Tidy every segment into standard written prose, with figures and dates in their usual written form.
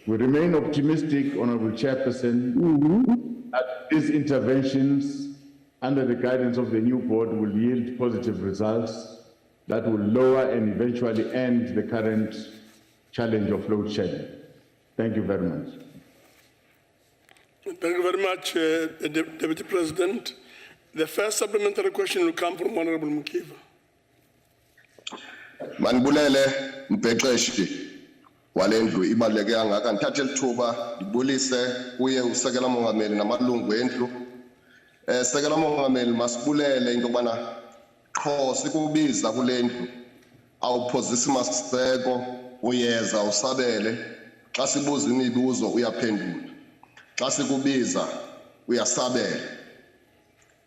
We remain optimistic, Honorable Chairperson, that these interventions under the guidance of the new board will yield positive results that will lower and eventually end the current challenge of load shedding. Thank you very much. Thank you very much, Deputy President. The first supplementary question will come from Honorable Mukiva. Manibulele mbhexeshi walendlu ibaluleke kangaka ngithathe lithuba libulise kuye usekela mongameli namalungu endlu. Sekela mongameli masibulele into yokubana qho sikubiza kule ndlu awuphozisi maseko uyeza usabele xa sibuza imibuzo uyaphendula xa sikubiza uyasabela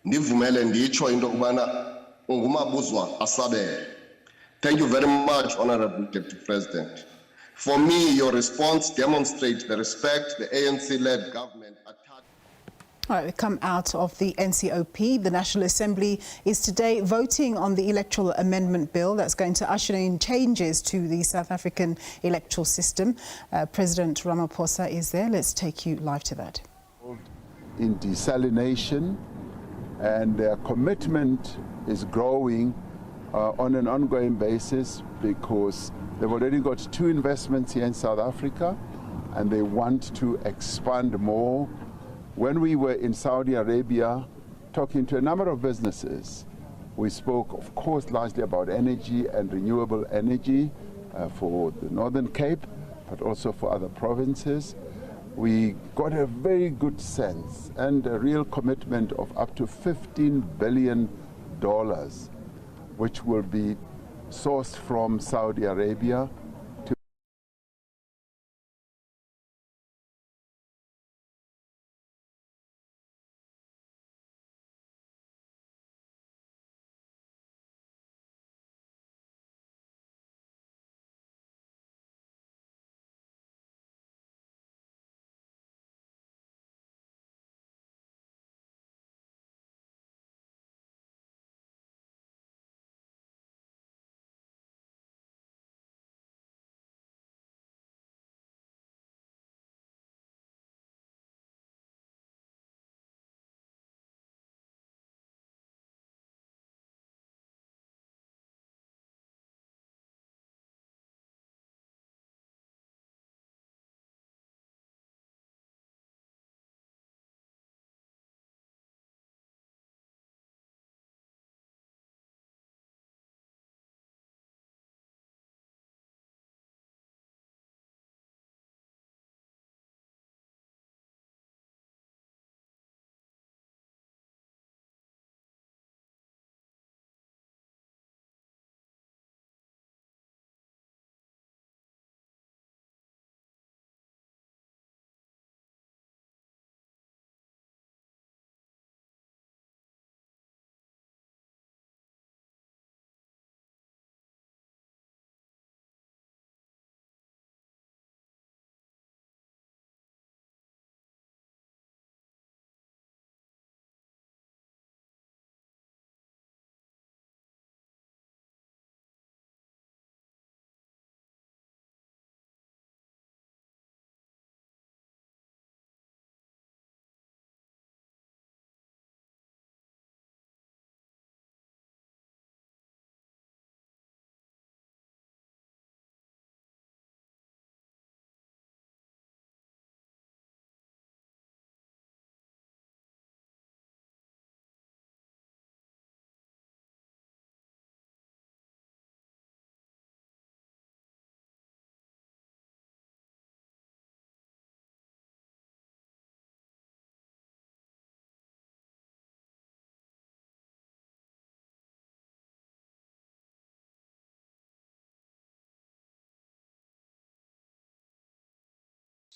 ndivumele nditsho into yokubana ungumabuzwa asabele. Thank you very much, Honorable Deputy President. For me, your response demonstrates the respect the ANC-led government attached. All right, we come out of the NCOP. The National Assembly is today voting on the Electoral Amendment Bill that's going to usher in changes to the South African electoral system. President Ramaphosa is there. Let's take you live to that. In desalination, and their commitment is growing on an ongoing basis because they've already got 2 investments here in South Africa and they want to expand more. When we were in Saudi Arabia talking to a number of businesses, we spoke, of course, largely about energy and renewable energy for the Northern Cape, but also for other provinces. We got a very good sense and a real commitment of up to $15 billion, which will be sourced from Saudi Arabia to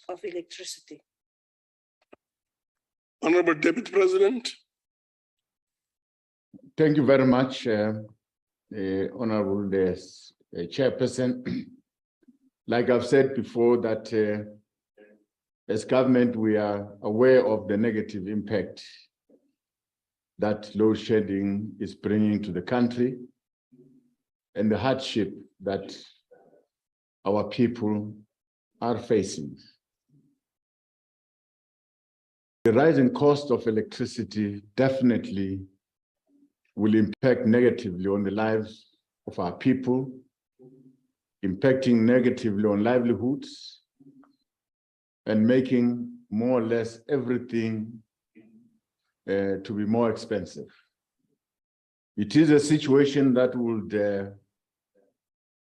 of electricity. Honorable Deputy President. Thank you very much, Honorable Chairperson. Like I've said before, that as government, we are aware of the negative impact that load shedding is bringing to the country and the hardship that our people are facing. the rising cost of electricity definitely will impact negatively on the lives of our people, impacting negatively on livelihoods, and making more or less everything to be more expensive. It is a situation that would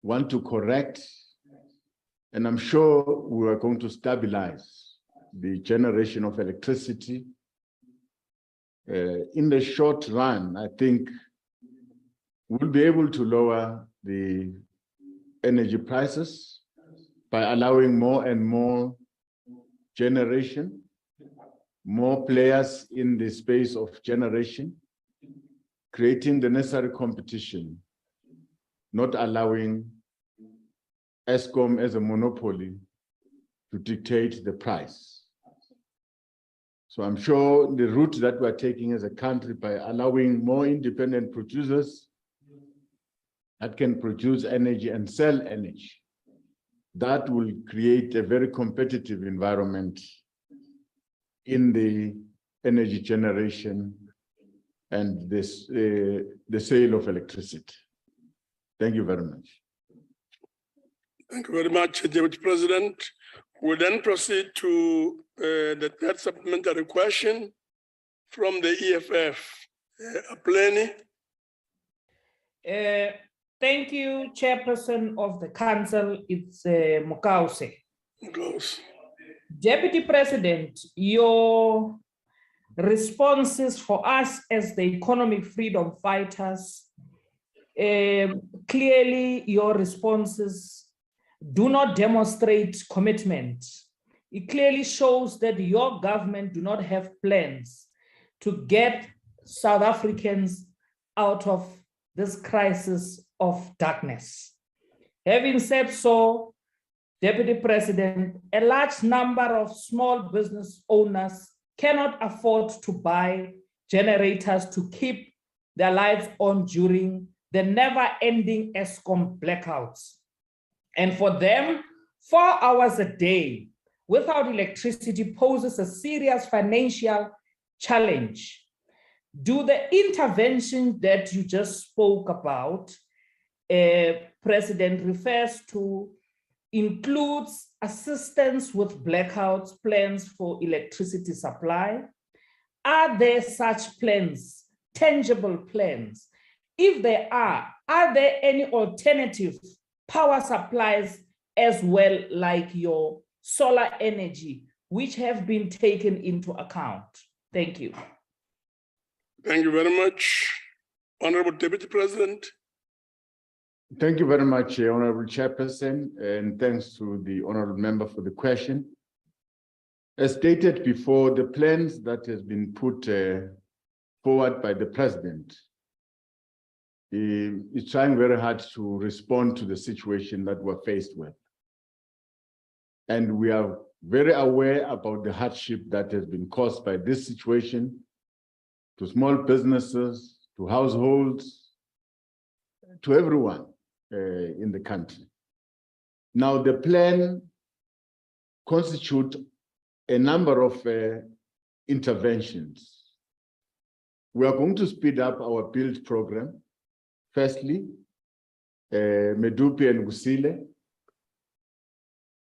want to correct, and I'm sure we are going to stabilize the generation of electricity. In the short run, I think we'll be able to lower the energy prices by allowing more and more generation, more players in the space of generation, creating the necessary competition, not allowing Eskom as a monopoly to dictate the price. So I'm sure the route that we're taking as a country by allowing more independent producers that can produce energy and sell energy, that will create a very competitive environment in the energy generation and this, the sale of electricity. Thank you very much. Thank you very much, Deputy President. We'll then proceed to the third supplementary question from the EFF. Apleni. Thank you, Chairperson of the Council. It's Mokause. Close. Deputy President, your responses for us as the economic freedom fighters, clearly your responses do not demonstrate commitment. It clearly shows that your government do not have plans to get South Africans out of this crisis of darkness. Having said so, Deputy President, a large number of small business owners cannot afford to buy generators to keep their lights on during the never-ending Eskom blackouts. And for them, 4 hours a day without electricity poses a serious financial challenge. Do the intervention that you just spoke about, President, refers to includes assistance with blackouts, plans for electricity supply? Are there such plans, tangible plans? If there are there any alternative power supplies as well, like your solar energy, which have been taken into account? Thank you. Thank you very much, Honorable Deputy President. Thank you very much, Honorable Chairperson, and thanks to the Honorable Member for the question. As stated before, the plans that has been put forward by the President is trying very hard to respond to the situation that we're faced with. And we are very aware about the hardship that has been caused by this situation to small businesses, to households, to everyone in the country. Now, the plan constitutes a number of interventions. We are going to speed up our build program. Firstly, Medupi and Gusile,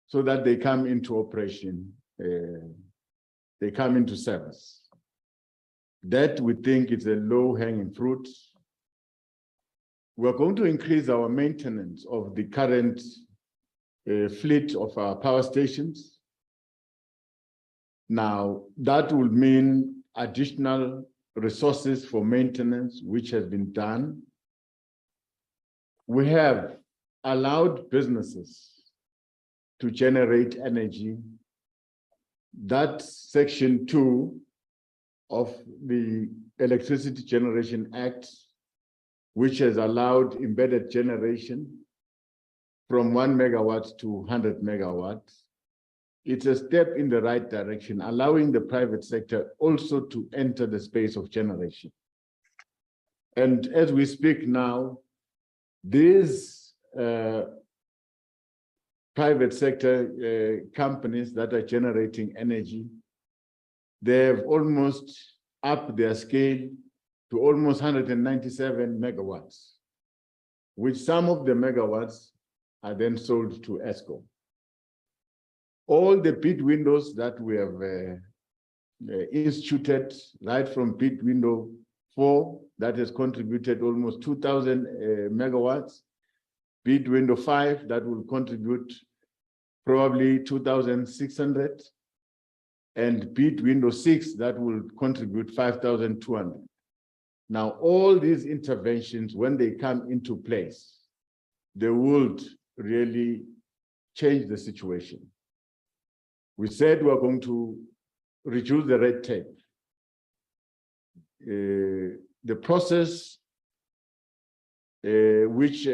so that they come into operation, they come into service. That we think is a low-hanging fruit. We're going to increase our maintenance of the current fleet of our power stations. Now, that will mean additional resources for maintenance, which has been done. We have allowed businesses to generate energy. That's Section 2 of the Electricity Generation Act, which has allowed embedded generation from 1 megawatt to 100 megawatts. It's a step in the right direction, allowing the private sector also to enter the space of generation. And as we speak now, these private sector companies that are generating energy they have almost upped their scale to almost 197 megawatts, which some of the megawatts are then sold to Eskom. All the pit windows that we have instituted, right from pit window 4, that has contributed almost 2,000 megawatts, pit window 5, that will contribute probably 2,600, and pit window 6, that will contribute 5,200. Now, all these interventions, when they come into place, they would really change the situation. We said we're going to reduce the red tape. The process which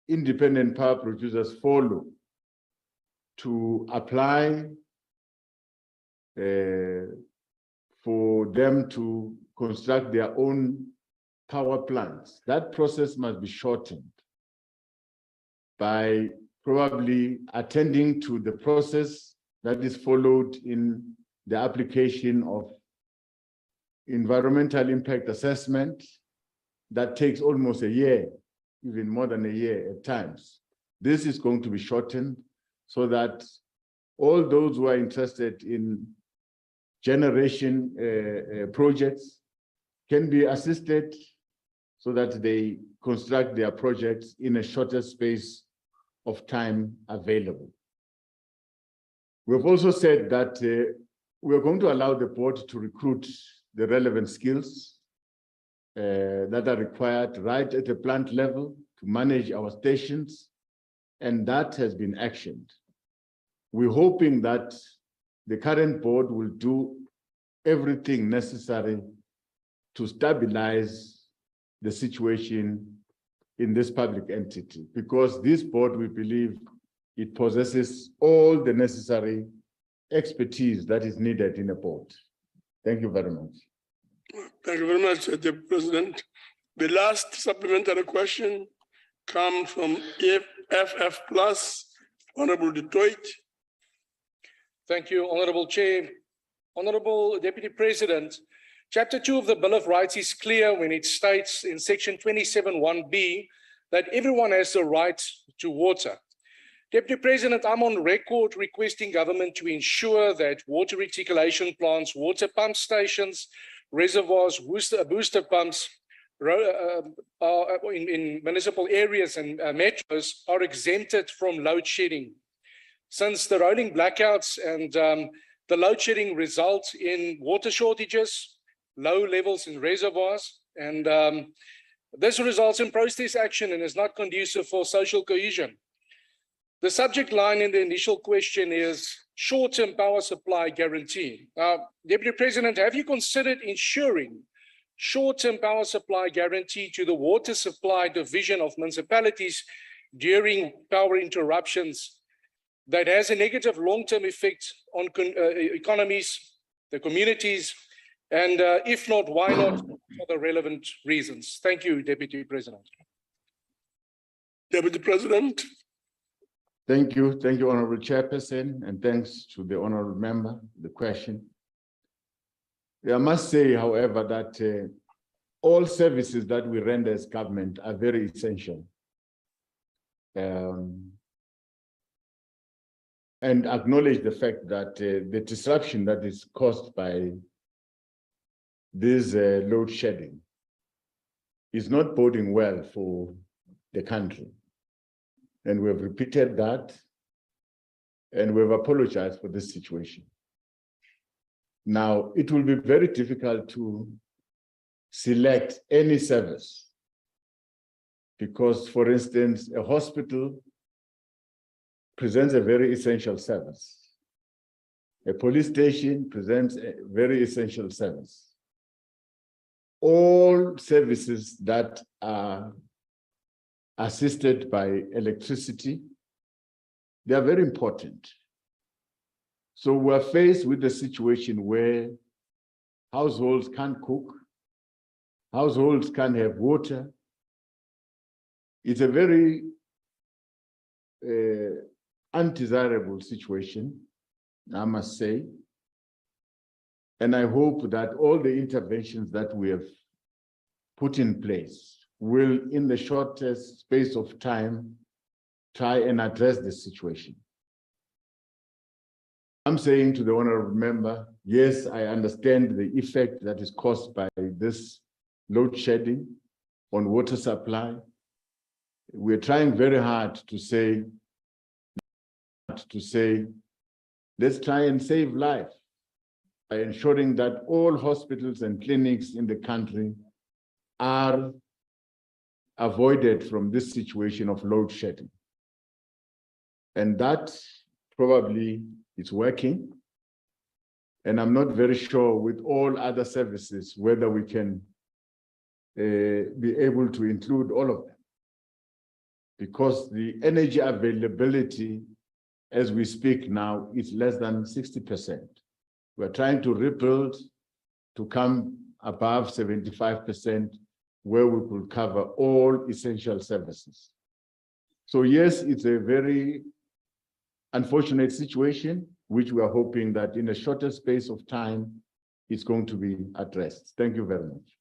independent power producers follow to apply for them to construct their own power plants, that process must be shortened by probably attending to the process that is followed in the application of environmental impact assessment that takes almost a year, even more than a year at times. This is going to be shortened so that all those who are interested in generation projects can be assisted so that they construct their projects in a shorter space of time available. We've also said that we're going to allow the board to recruit the relevant skills that are required right at the plant level to manage our stations, and that has been actioned. We're hoping that the current board will do everything necessary to stabilize the situation in this public entity, because this board, we believe, it possesses all the necessary expertise that is needed in a board. Thank you very much. Thank you very much, Deputy President. The last supplementary question comes from FF Plus, Honorable Detroit. Thank you, Honorable Chair. Honorable Deputy President, Chapter 2 of the Bill of Rights is clear when it states in Section 27(1)(b) that everyone has the right to water. Deputy President, I'm on record requesting government to ensure that water reticulation plants, water pump stations, reservoirs, booster pumps in municipal areas and metros are exempted from load shedding. Since the rolling blackouts and the load shedding results in water shortages, low levels in reservoirs, and this results in protest action and is not conducive for social cohesion. The subject line in the initial question is short-term power supply guarantee. Deputy President, have you considered ensuring short-term power supply guarantee to the water supply division of municipalities during power interruptions that has a negative long-term effect on economies, the communities, and if not, why not, for the relevant reasons? Thank you, Deputy President. Deputy President. Thank you, Honorable Chairperson, and thanks to the Honorable Member, the question. I must say, however, that all services that we render as government are very essential. And acknowledge the fact that the disruption that is caused by this load shedding is not boding well for the country. And we have repeated that, and we have apologized for this situation. Now, it will be very difficult to select any service because, for instance, a hospital presents a very essential service. A police station presents a very essential service. All services that are assisted by electricity, they are very important. So we're faced with a situation where households can't cook, households can't have water. It's a very undesirable situation, I must say. And I hope that all the interventions that we have put in place will, in the shortest space of time, try and address this situation. I'm saying to the honorable member, yes, I understand the effect that is caused by this load shedding on water supply. We're trying very hard to say, let's try and save life by ensuring that all hospitals and clinics in the country are avoided from this situation of load shedding. And that probably is working. And I'm not very sure with all other services whether we can be able to include all of them, because the energy availability as we speak now is less than 60%. We're trying to rebuild to come above 75%, where we could cover all essential services. So yes, it's a very unfortunate situation, which we are hoping that in a shorter space of time, it's going to be addressed. Thank you very much.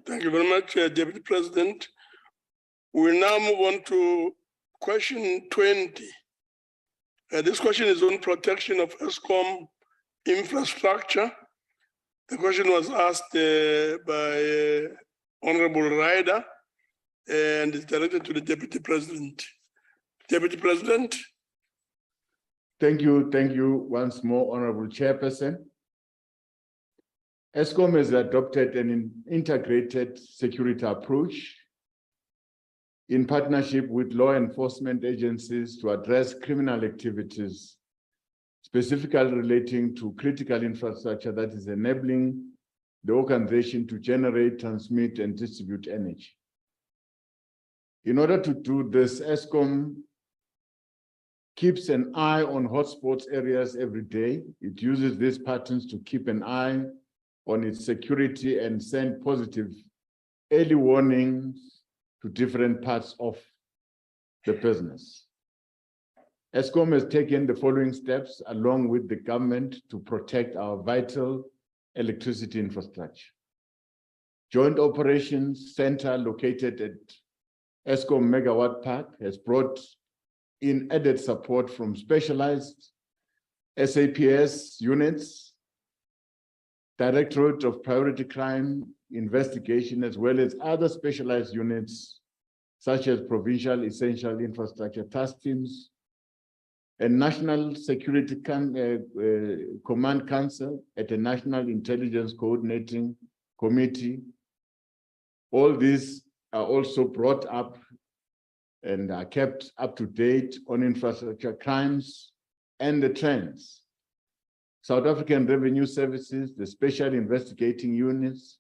Thank you very much, Deputy President. We'll now move on to question 20. This question is on protection of Eskom infrastructure. The question was asked by Honorable Ryder and is directed to the Deputy President. Deputy President. Thank you once more, Honorable Chairperson. Eskom has adopted an integrated security approach in partnership with law enforcement agencies to address criminal activities, specifically relating to critical infrastructure that is enabling the organization to generate, transmit, and distribute energy. In order to do this, Eskom keeps an eye on hotspots areas every day. It uses these patterns to keep an eye on its security and send positive early warnings to different parts of the business. Eskom has taken the following steps along with the government to protect our vital electricity infrastructure. Joint Operations Center located at Eskom Megawatt Park has brought in added support from specialized SAPS units, Directorate of Priority Crime Investigation, as well as other specialized units such as Provincial Essential Infrastructure Task Teams and National Security Command Council at the National Intelligence Coordinating Committee. All these are also brought up and are kept up to date on infrastructure crimes and the trends. South African Revenue Services, the Special Investigating Units,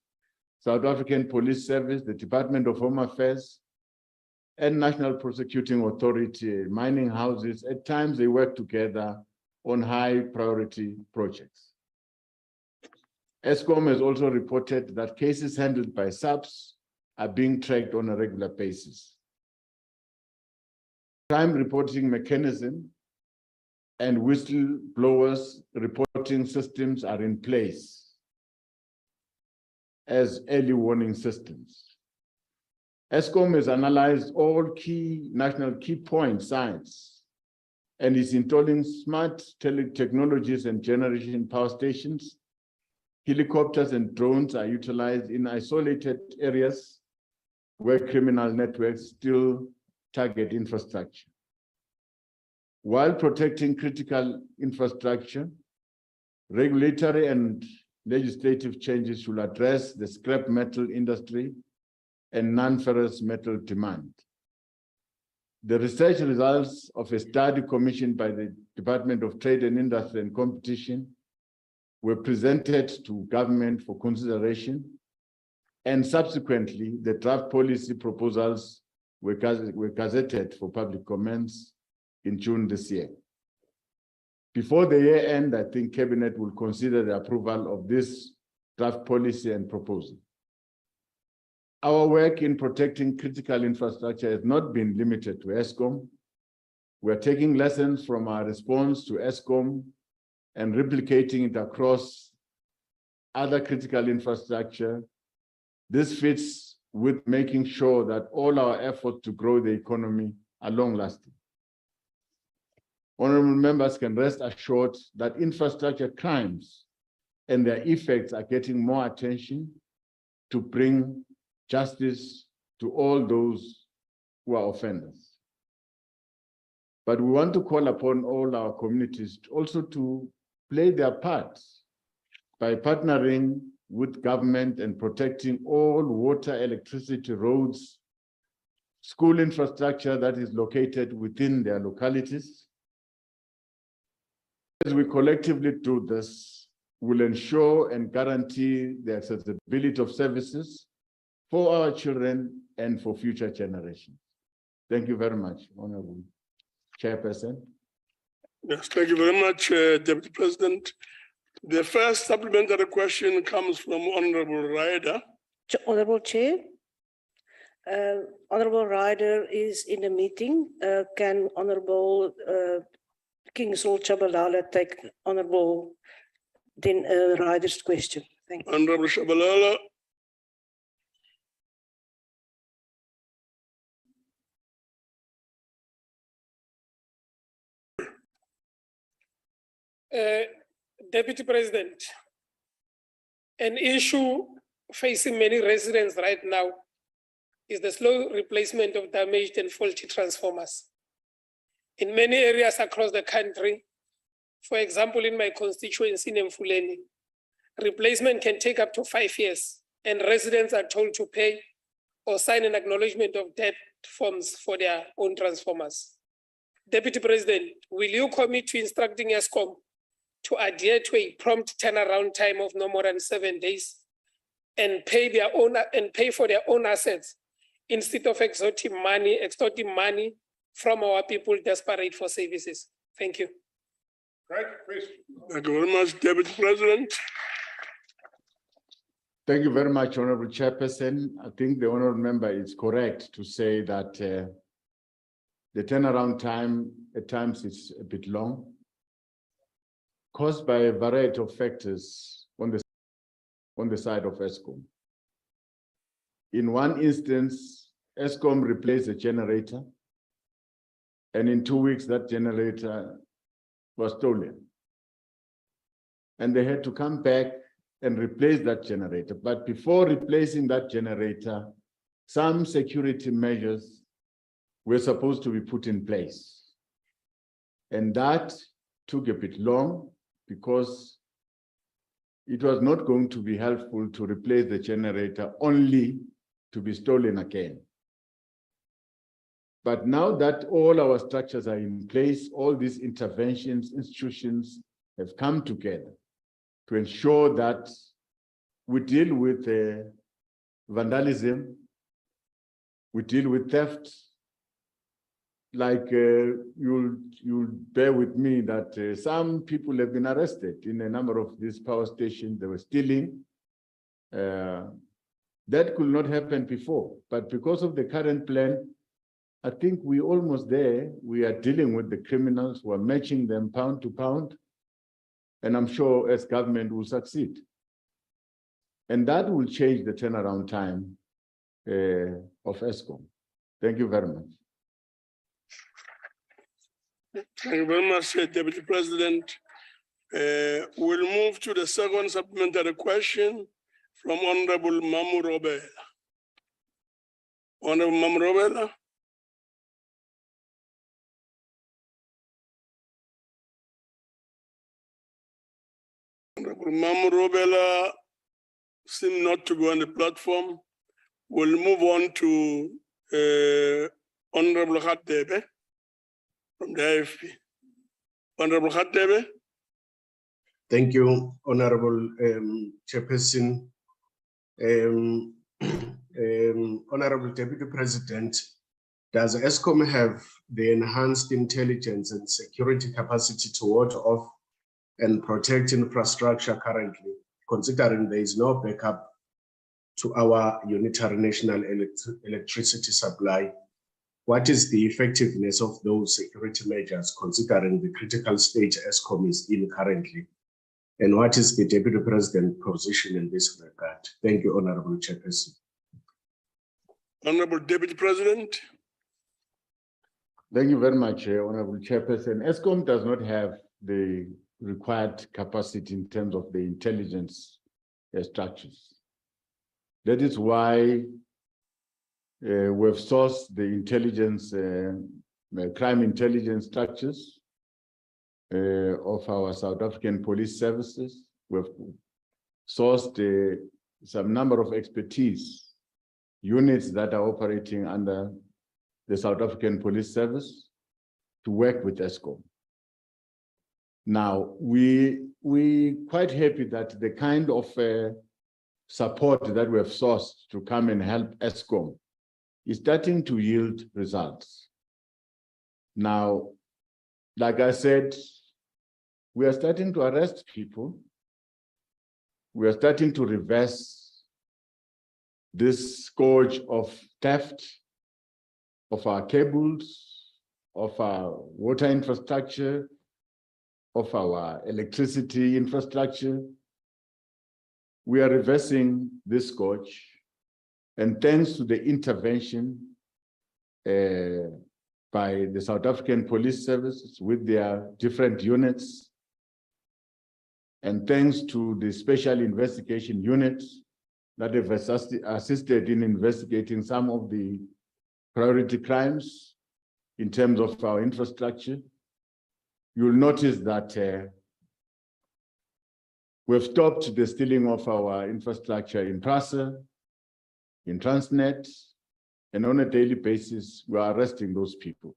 South African Police Service, the Department of Home Affairs, and National Prosecuting Authority, mining houses. At times they work together on high priority projects. Eskom has also reported that cases handled by SABC are being tracked on a regular basis. Crime reporting mechanism and whistleblowers reporting systems are in place as early warning systems. Eskom has analyzed all key national key point sites and is installing smart technologies and generation power stations. Helicopters and drones are utilized in isolated areas where criminal networks still target infrastructure. While protecting critical infrastructure, regulatory and legislative changes should address the scrap metal industry and non-ferrous metal demand. The research results of a study commissioned by the Department of Trade and Industry and Competition were presented to government for consideration, and subsequently the draft policy proposals were gazetted for public comments in June this year. Before the year end, I think Cabinet will consider the approval of this draft policy and proposal. Our work in protecting critical infrastructure has not been limited to Eskom. We're taking lessons from our response to Eskom and replicating it across other critical infrastructure. This fits with making sure that all our efforts to grow the economy are long-lasting. Honorable members can rest assured that infrastructure crimes and their effects are getting more attention to bring justice to all those who are offenders. But we want to call upon all our communities also to play their parts by partnering with government and protecting all water, electricity, roads, school infrastructure that is located within their localities. As we collectively do this, we'll ensure and guarantee the accessibility of services for our children and for future generations. Thank you very much, Honorable Chairperson. Yes, thank you very much, Deputy President. The first supplementary question comes from Honorable Ryder. Honorable Chair, Honorable Ryder is in a meeting. Can Honorable Kingsall Chabalala take Honorable Ryder's question? Thank you. Honorable Chabalala. Deputy President, an issue facing many residents right now is the slow replacement of damaged and faulty transformers. In many areas across the country, for example, in my constituency in Mfuleni, replacement can take up to 5 years, and residents are told to pay or sign an acknowledgement of debt forms for their own transformers. Deputy President, will you commit to instructing Eskom to adhere to a prompt turnaround time of no more than 7 days and pay for their own assets instead of extorting money from our people desperate for services? Thank you. Right, thank you very much, Deputy President. Thank you very much, Honorable Chairperson. I think the honorable member is correct to say that the turnaround time at times is a bit long, caused by a variety of factors on the side of Eskom. In one instance, Eskom replaced a generator, and in 2 weeks, that generator was stolen. And they had to come back and replace that generator. But before replacing that generator, some security measures were supposed to be put in place. And that took a bit long, because it was not going to be helpful to replace the generator only to be stolen again. But now that all our structures are in place, all these interventions, institutions have come together to ensure that we deal with vandalism, we deal with theft. Like you'll bear with me that some people have been arrested in a number of these power stations. They were stealing. That could not happen before, but because of the current plan, I think we're almost there. We are dealing with the criminals, who are matching them pound to pound, and I'm sure as government will succeed. And that will change the turnaround time of Eskom. Thank you very much. Thank you very much, Deputy President. We'll move to the second supplementary question from Honorable Mamu Robela. Honorable Mamu Robela. Honorable Mamu Robela seem not to go on the platform. We'll move on to Honorable Khatebe from the IFP. Honorable Khatebe. Thank you, Honorable Chairperson. Honorable Deputy President, does Eskom have the enhanced intelligence and security capacity to ward off and protect infrastructure currently, considering there is no backup to our unitary national electricity supply? What is the effectiveness of those security measures, considering the critical state Eskom is in currently? And what is the Deputy President's position in this regard? Thank you, Honorable Chairperson. Honorable Deputy President. Thank you very much, Honorable Chairperson. Eskom does not have the required capacity in terms of the intelligence structures. That is why we've sourced the intelligence, crime intelligence structures of our South African police services. We've sourced some number of expertise units that are operating under the South African Police Service to work with Eskom. Now, we're quite happy that the kind of support that we have sourced to come and help Eskom is starting to yield results. Now, like I said, we are starting to arrest people. We are starting to reverse this scourge of theft of our cables, of our water infrastructure, of our electricity infrastructure. We are reversing this scourge, and thanks to the intervention by the South African Police Service with their different units, and thanks to the special investigation units that have assisted in investigating some of the priority crimes in terms of our infrastructure, you'll notice that we've stopped the stealing of our infrastructure in PRASA, in Transnet, and on a daily basis, we are arresting those people.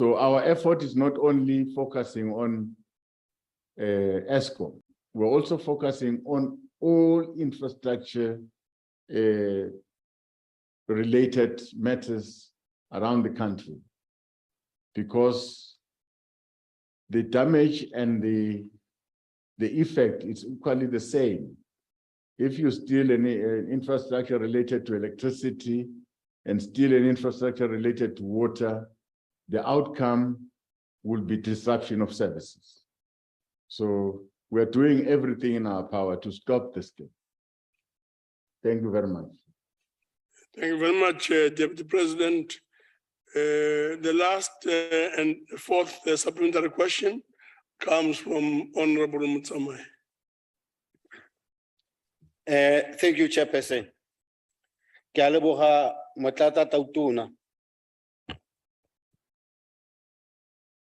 So our effort is not only focusing on Eskom, we're also focusing on all infrastructure related matters around the country, because the damage and the effect is equally the same. If you steal any infrastructure related to electricity and steal an infrastructure related to water, the outcome will be disruption of services. So we're doing everything in our power to stop this thing. Thank you very much. Thank you very much, Deputy President. The last and fourth supplementary question comes from Honorable Mutsamai. Thank you, Chairperson. Ke a leboga Motlatsa Tautona.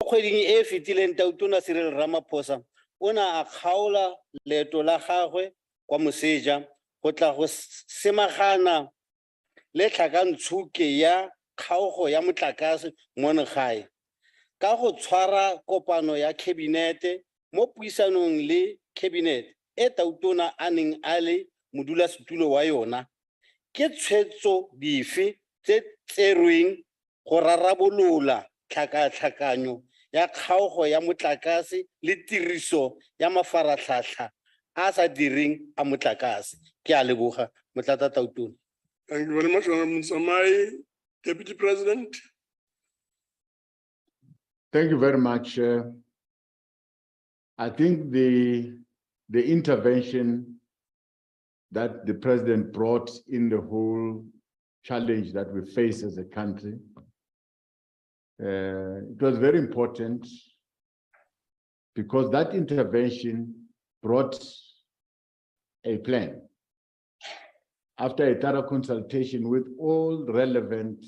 Kgweding e fetileng Tautona Cyril Ramaphosa o ne a kgaola leeto la gagwe kwa Moseja go tla go semagana le tlhakantshuke ya kgaogo ya motlakase mo gae ka go tshwara kopano ya kabinete mo puisanong le cabinet e Tautona a neng a le modulasetulo wa yona. Ke tshwetso dife tse tserweng go rarabolola tlhakatlhakanyo ya kgaogo ya motlakase le tiriso ya mafaratlhatlha a sa direng a motlakase. Ke a leboga Motlatsa Tautona. Thank you very much, Honorable Mutsamai. Deputy President. Thank you very much. I think the intervention that the President brought in the whole challenge that we face as a country, it was very important because that intervention brought a plan after a thorough consultation with all relevant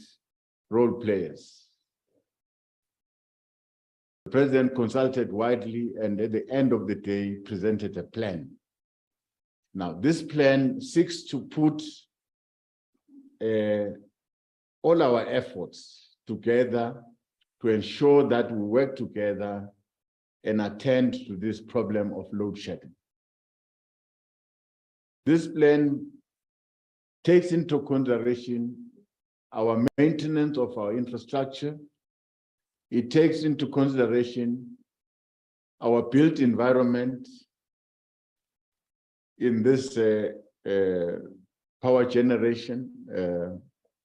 role players. The President consulted widely and at the end of the day presented a plan. Now, this plan seeks to put all our efforts together to ensure that we work together and attend to this problem of load shedding. This plan takes into consideration our maintenance of our infrastructure. It takes into consideration our built environment in this power generation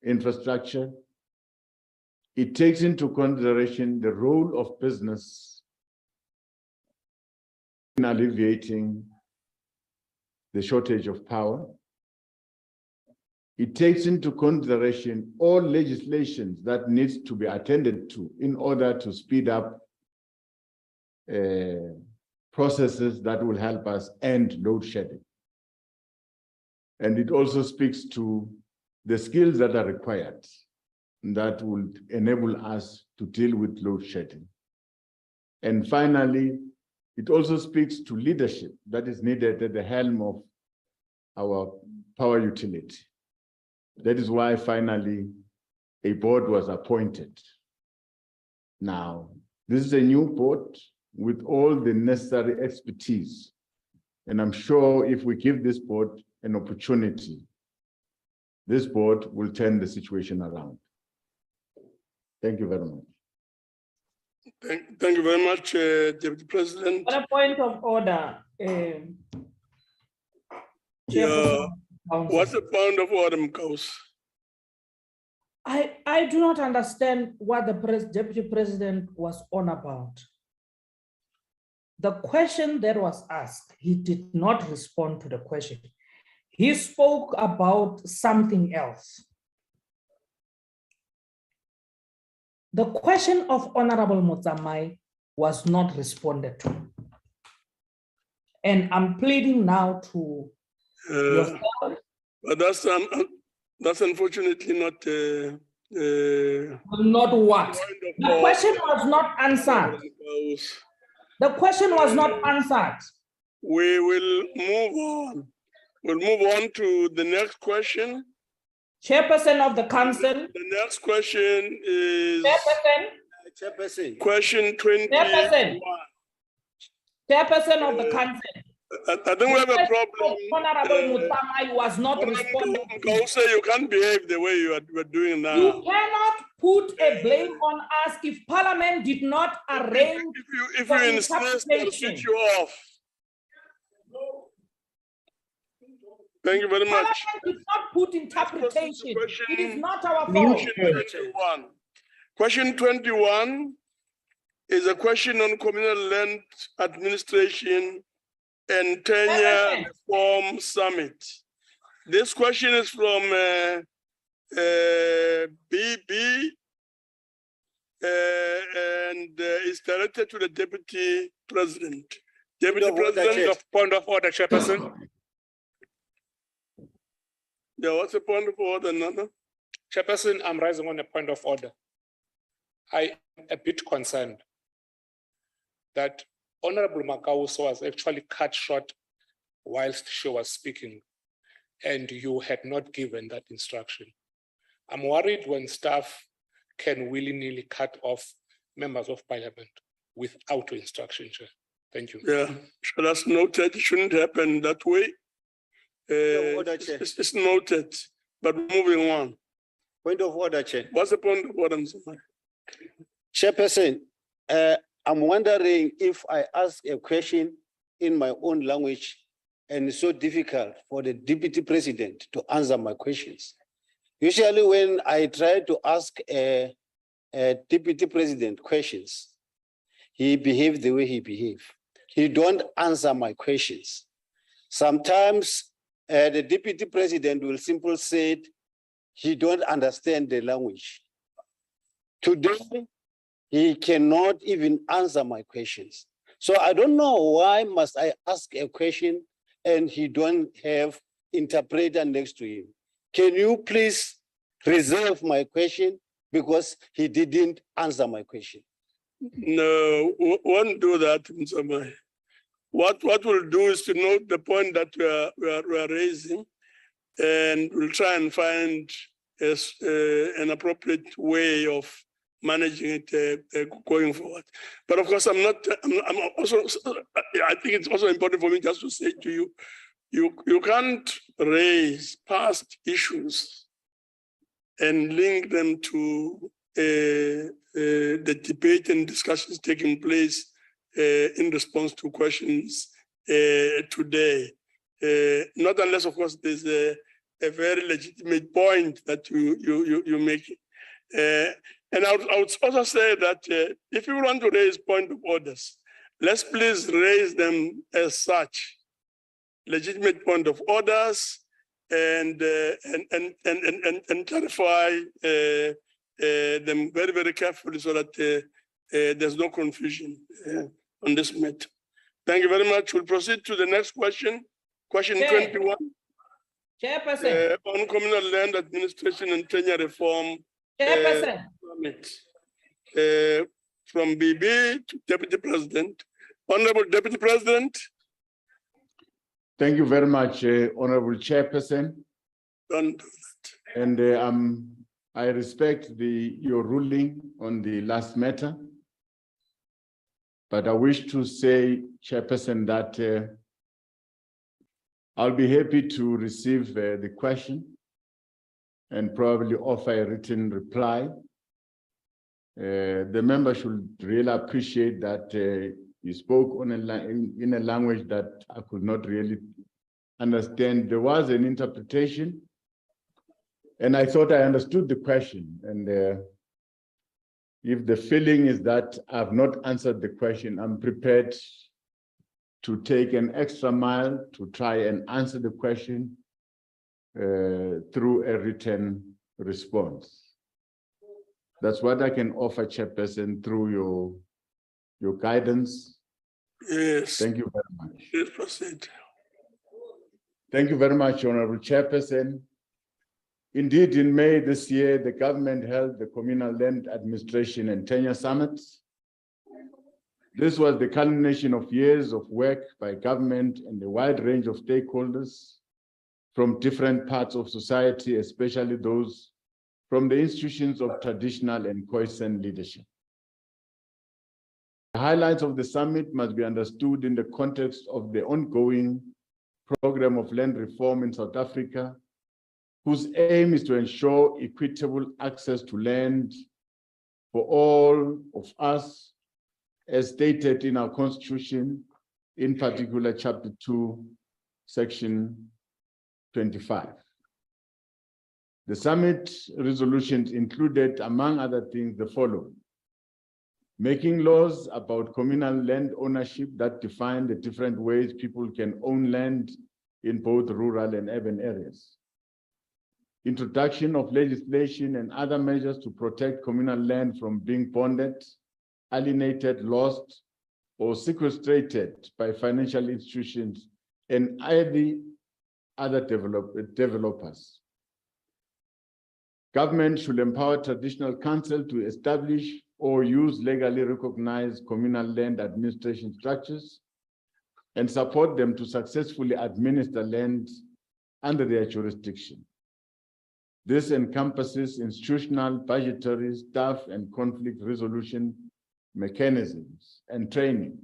infrastructure. It takes into consideration the role of business in alleviating the shortage of power. It takes into consideration all legislations that needs to be attended to in order to speed up processes that will help us end load shedding. And it also speaks to the skills that are required that will enable us to deal with load shedding. And finally, it also speaks to leadership that is needed at the helm of our power utility. That is why finally a board was appointed. Now, this is a new board with all the necessary expertise. And I'm sure if we give this board an opportunity, this board will turn the situation around. Thank you very much. Thank you very much, Deputy President. On a point of order, Yeah. What's the point of order, Mkos? I do not understand what the Deputy President was on about. The question that was asked, he did not respond to the question. He spoke about something else. The question of Honorable Motsamai was not responded to. And I'm pleading now to yourself. But that's unfortunately not not what? The question was not answered. The question was not answered. We will move on. We'll move on to the next question. Chairperson of the council. The next question is Chairperson. question 21. Chairperson of the council. I think we have a problem. Honorable Mutsamai was not responding. You can't behave the way you are doing now. You cannot put a blame on us if Parliament did not arrange. If you insist, I'll switch you off. Thank you very much. Parliament did not put interpretation. It is not our fault. Question 21 is a question on communal land administration and tenure reform summit. This question is from BB and is directed to the Deputy President. Deputy President, Point of order, Chairperson. Yeah, what's the point of order, Nana? Chairperson, I'm rising on a point of order. I am a bit concerned that Honorable Mabuza was actually cut short whilst she was speaking, and you had not given that instruction. I'm worried when staff can willy-nilly cut off members of parliament without instruction, Chair. Thank you. Yeah, so that's noted. It shouldn't happen that way. It's noted, but moving on. Point of order, Chair. What's the point of order? Chairperson, I'm wondering if I ask a question in my own language and it's so difficult for the Deputy President to answer my questions. Usually when I try to ask a Deputy President questions, he behaves the way he behaves. He don't answer my questions. Sometimes the Deputy President will simply say he don't understand the language. Today, he cannot even answer my questions. So I don't know why must I ask a question and he don't have interpreter next to him. Can you please reserve my question because he didn't answer my question? No, won't do that, Msamai. What we'll do is to note the point that we are raising, and we'll try and find an appropriate way of managing it going forward. But of course, I'm also, I think it's also important for me just to say to you, you can't raise past issues and link them to the debate and discussions taking place in response to questions today. Not unless, of course, there's a very legitimate point that you make. And I would also say that if you want to raise point of orders, let's please raise them as such, legitimate point of orders, and clarify them very, very carefully so that there's no confusion on this matter. Thank you very much. We'll proceed to the next question. Question Chair. 21. Chairperson. On communal land administration and tenure reform. Chairperson. From BB to Deputy President. Honorable Deputy President. Thank you very much, Honorable Chairperson. Don't do that. And I respect your ruling on the last matter. But I wish to say, Chairperson, that I'll be happy to receive the question and probably offer a written reply. The member should really appreciate that you spoke in a language that I could not really understand. There was an interpretation, and I thought I understood the question. And if the feeling is that I've not answered the question, I'm prepared to take an extra mile to try and answer the question through a written response. That's what I can offer, Chairperson, through your guidance. Yes. Thank you very much. Please proceed. Thank you very much, Honorable Chairperson. Indeed, in May this year, the government held the Communal Land Administration and Tenure Summit. This was the culmination of years of work by government and a wide range of stakeholders from different parts of society, especially those from the institutions of traditional and Khoisan leadership. The highlights of the summit must be understood in the context of the ongoing program of land reform in South Africa, whose aim is to ensure equitable access to land for all of us, as stated in our Constitution, in particular, Chapter 2, Section 25. The summit resolutions included, among other things, the following: making laws about communal land ownership that define the different ways people can own land in both rural and urban areas. Introduction of legislation and other measures to protect communal land from being bonded, alienated, lost, or sequestrated by financial institutions and other developers. Government should empower traditional council to establish or use legally recognized communal land administration structures and support them to successfully administer land under their jurisdiction. This encompasses institutional, budgetary, staff, and conflict resolution mechanisms and training.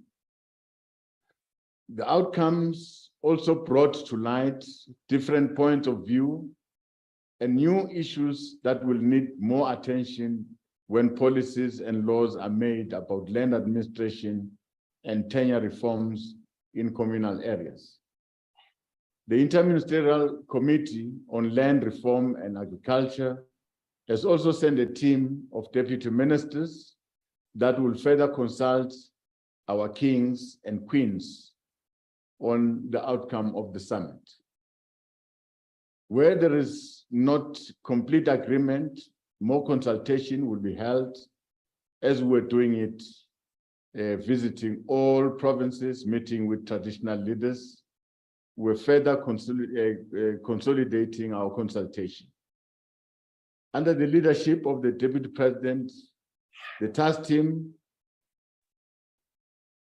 The outcomes also brought to light different points of view and new issues that will need more attention when policies and laws are made about land administration and tenure reforms in communal areas. The Interministerial Committee on Land Reform and Agriculture has also sent a team of deputy ministers that will further consult our kings and queens on the outcome of the summit. Where there is not complete agreement, more consultation will be held, as we're doing it, visiting all provinces, meeting with traditional leaders. We're further consolidating our consultation. Under the leadership of the Deputy President, the task team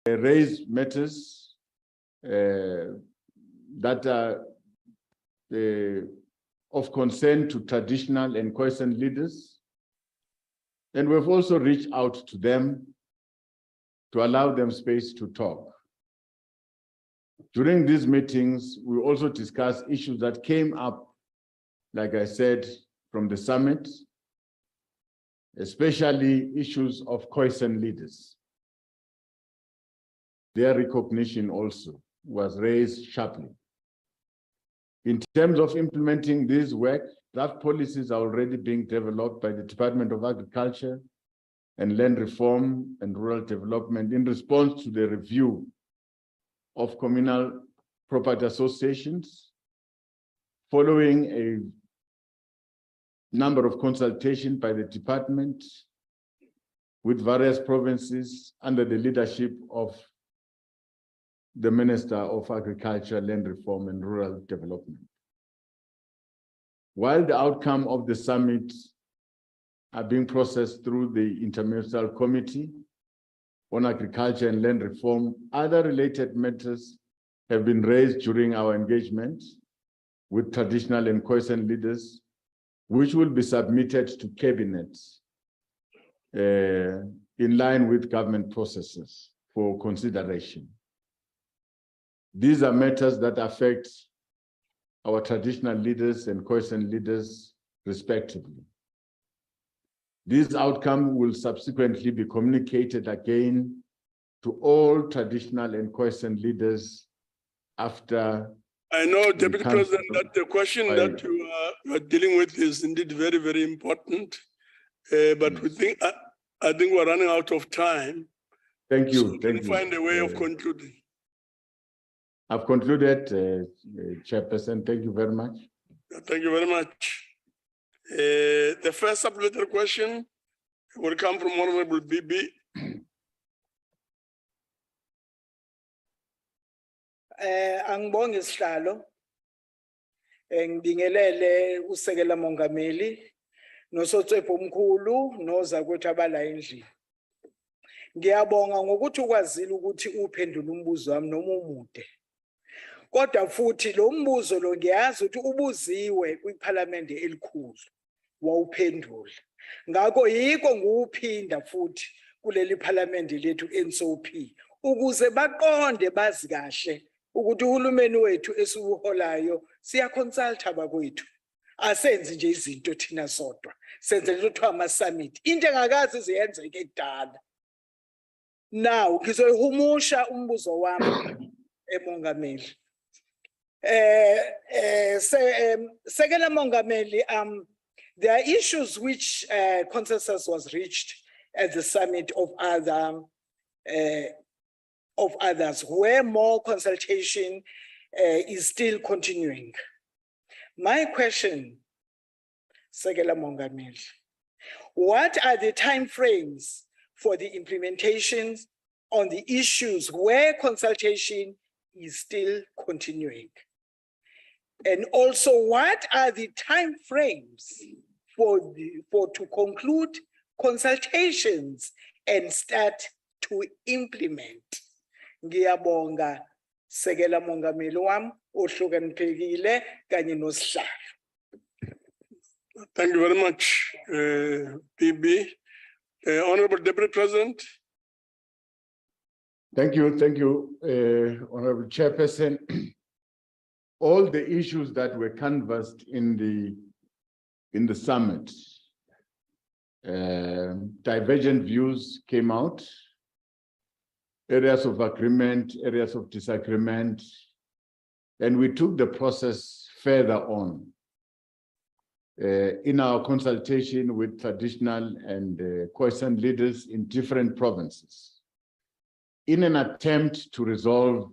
raised matters that are of concern to traditional and Khoisan leaders. And we've also reached out to them to allow them space to talk. During these meetings, we also discussed issues that came up, like I said, from the summit, especially issues of Khoisan leaders. Their recognition also was raised sharply. In terms of implementing this work, draft policies are already being developed by the Department of Agriculture and Land Reform and Rural Development in response to the review of communal property associations, following a number of consultations by the department with various provinces under the leadership of the Minister of Agriculture, Land Reform and Rural Development. While the outcome of the summit are being processed through the Interministerial Committee on Agriculture and Land Reform, other related matters have been raised during our engagement with traditional and Khoisan leaders, which will be submitted to Cabinet in line with government processes for consideration. These are matters that affect our traditional leaders and Khoisan leaders respectively. This outcome will subsequently be communicated again to all traditional and Khoisan leaders after. I know, Deputy President, that the question that you are dealing with is indeed very, very important. But Yes. we think, I think we're running out of time. Thank you. So we Thank can you. find a way of concluding. I've concluded, Chairperson. Thank you very much. Thank you very much. The first supplementary question will come from Honorable BB. Angibonge sihlalo. Ngibingelele usekela mongameli nosotswepho omkhulu noza kwethu abala endlini. Ngiyabonga ngokuthi ukwazile ukuthi uphendule umbuzo wami noma umude. Kodwa futhi lo mbuzo lo ngiyazi ukuthi ubuziwe kwiParliament elikhulu wawuphendula. Ngakho yiko nguwuphinda futhi kuleli Parliament lethu NCOP ukuze baqonde bazi kahle ukuthi uhulumeni wethu esiwuholayo siya consult abakwethu. Asenzi nje izinto thina sodwa. Senze into kuthiwa ama summit. Into engakazi ziyenzeke kudala. Now ngizoyihumusha umbuzo wami emongameli. Sekela mongameli, there are issues which consensus was reached at the summit of others where more consultation is still continuing. My question, Sekela mongameli, what are the time frames for the implementations on the issues where consultation is still continuing? And also, what are the time frames to conclude consultations and start to implement? Ngiyabonga sekela mongameli wami ohlukaniphekile kanye nosihlalo. Thank you very much, PB. Honorable Deputy President. Thank you, Honorable Chairperson. All the issues that were canvassed in the summit, divergent views came out, areas of agreement, areas of disagreement, and we took the process further on in our consultation with traditional and Khoisan leaders in different provinces, in an attempt to resolve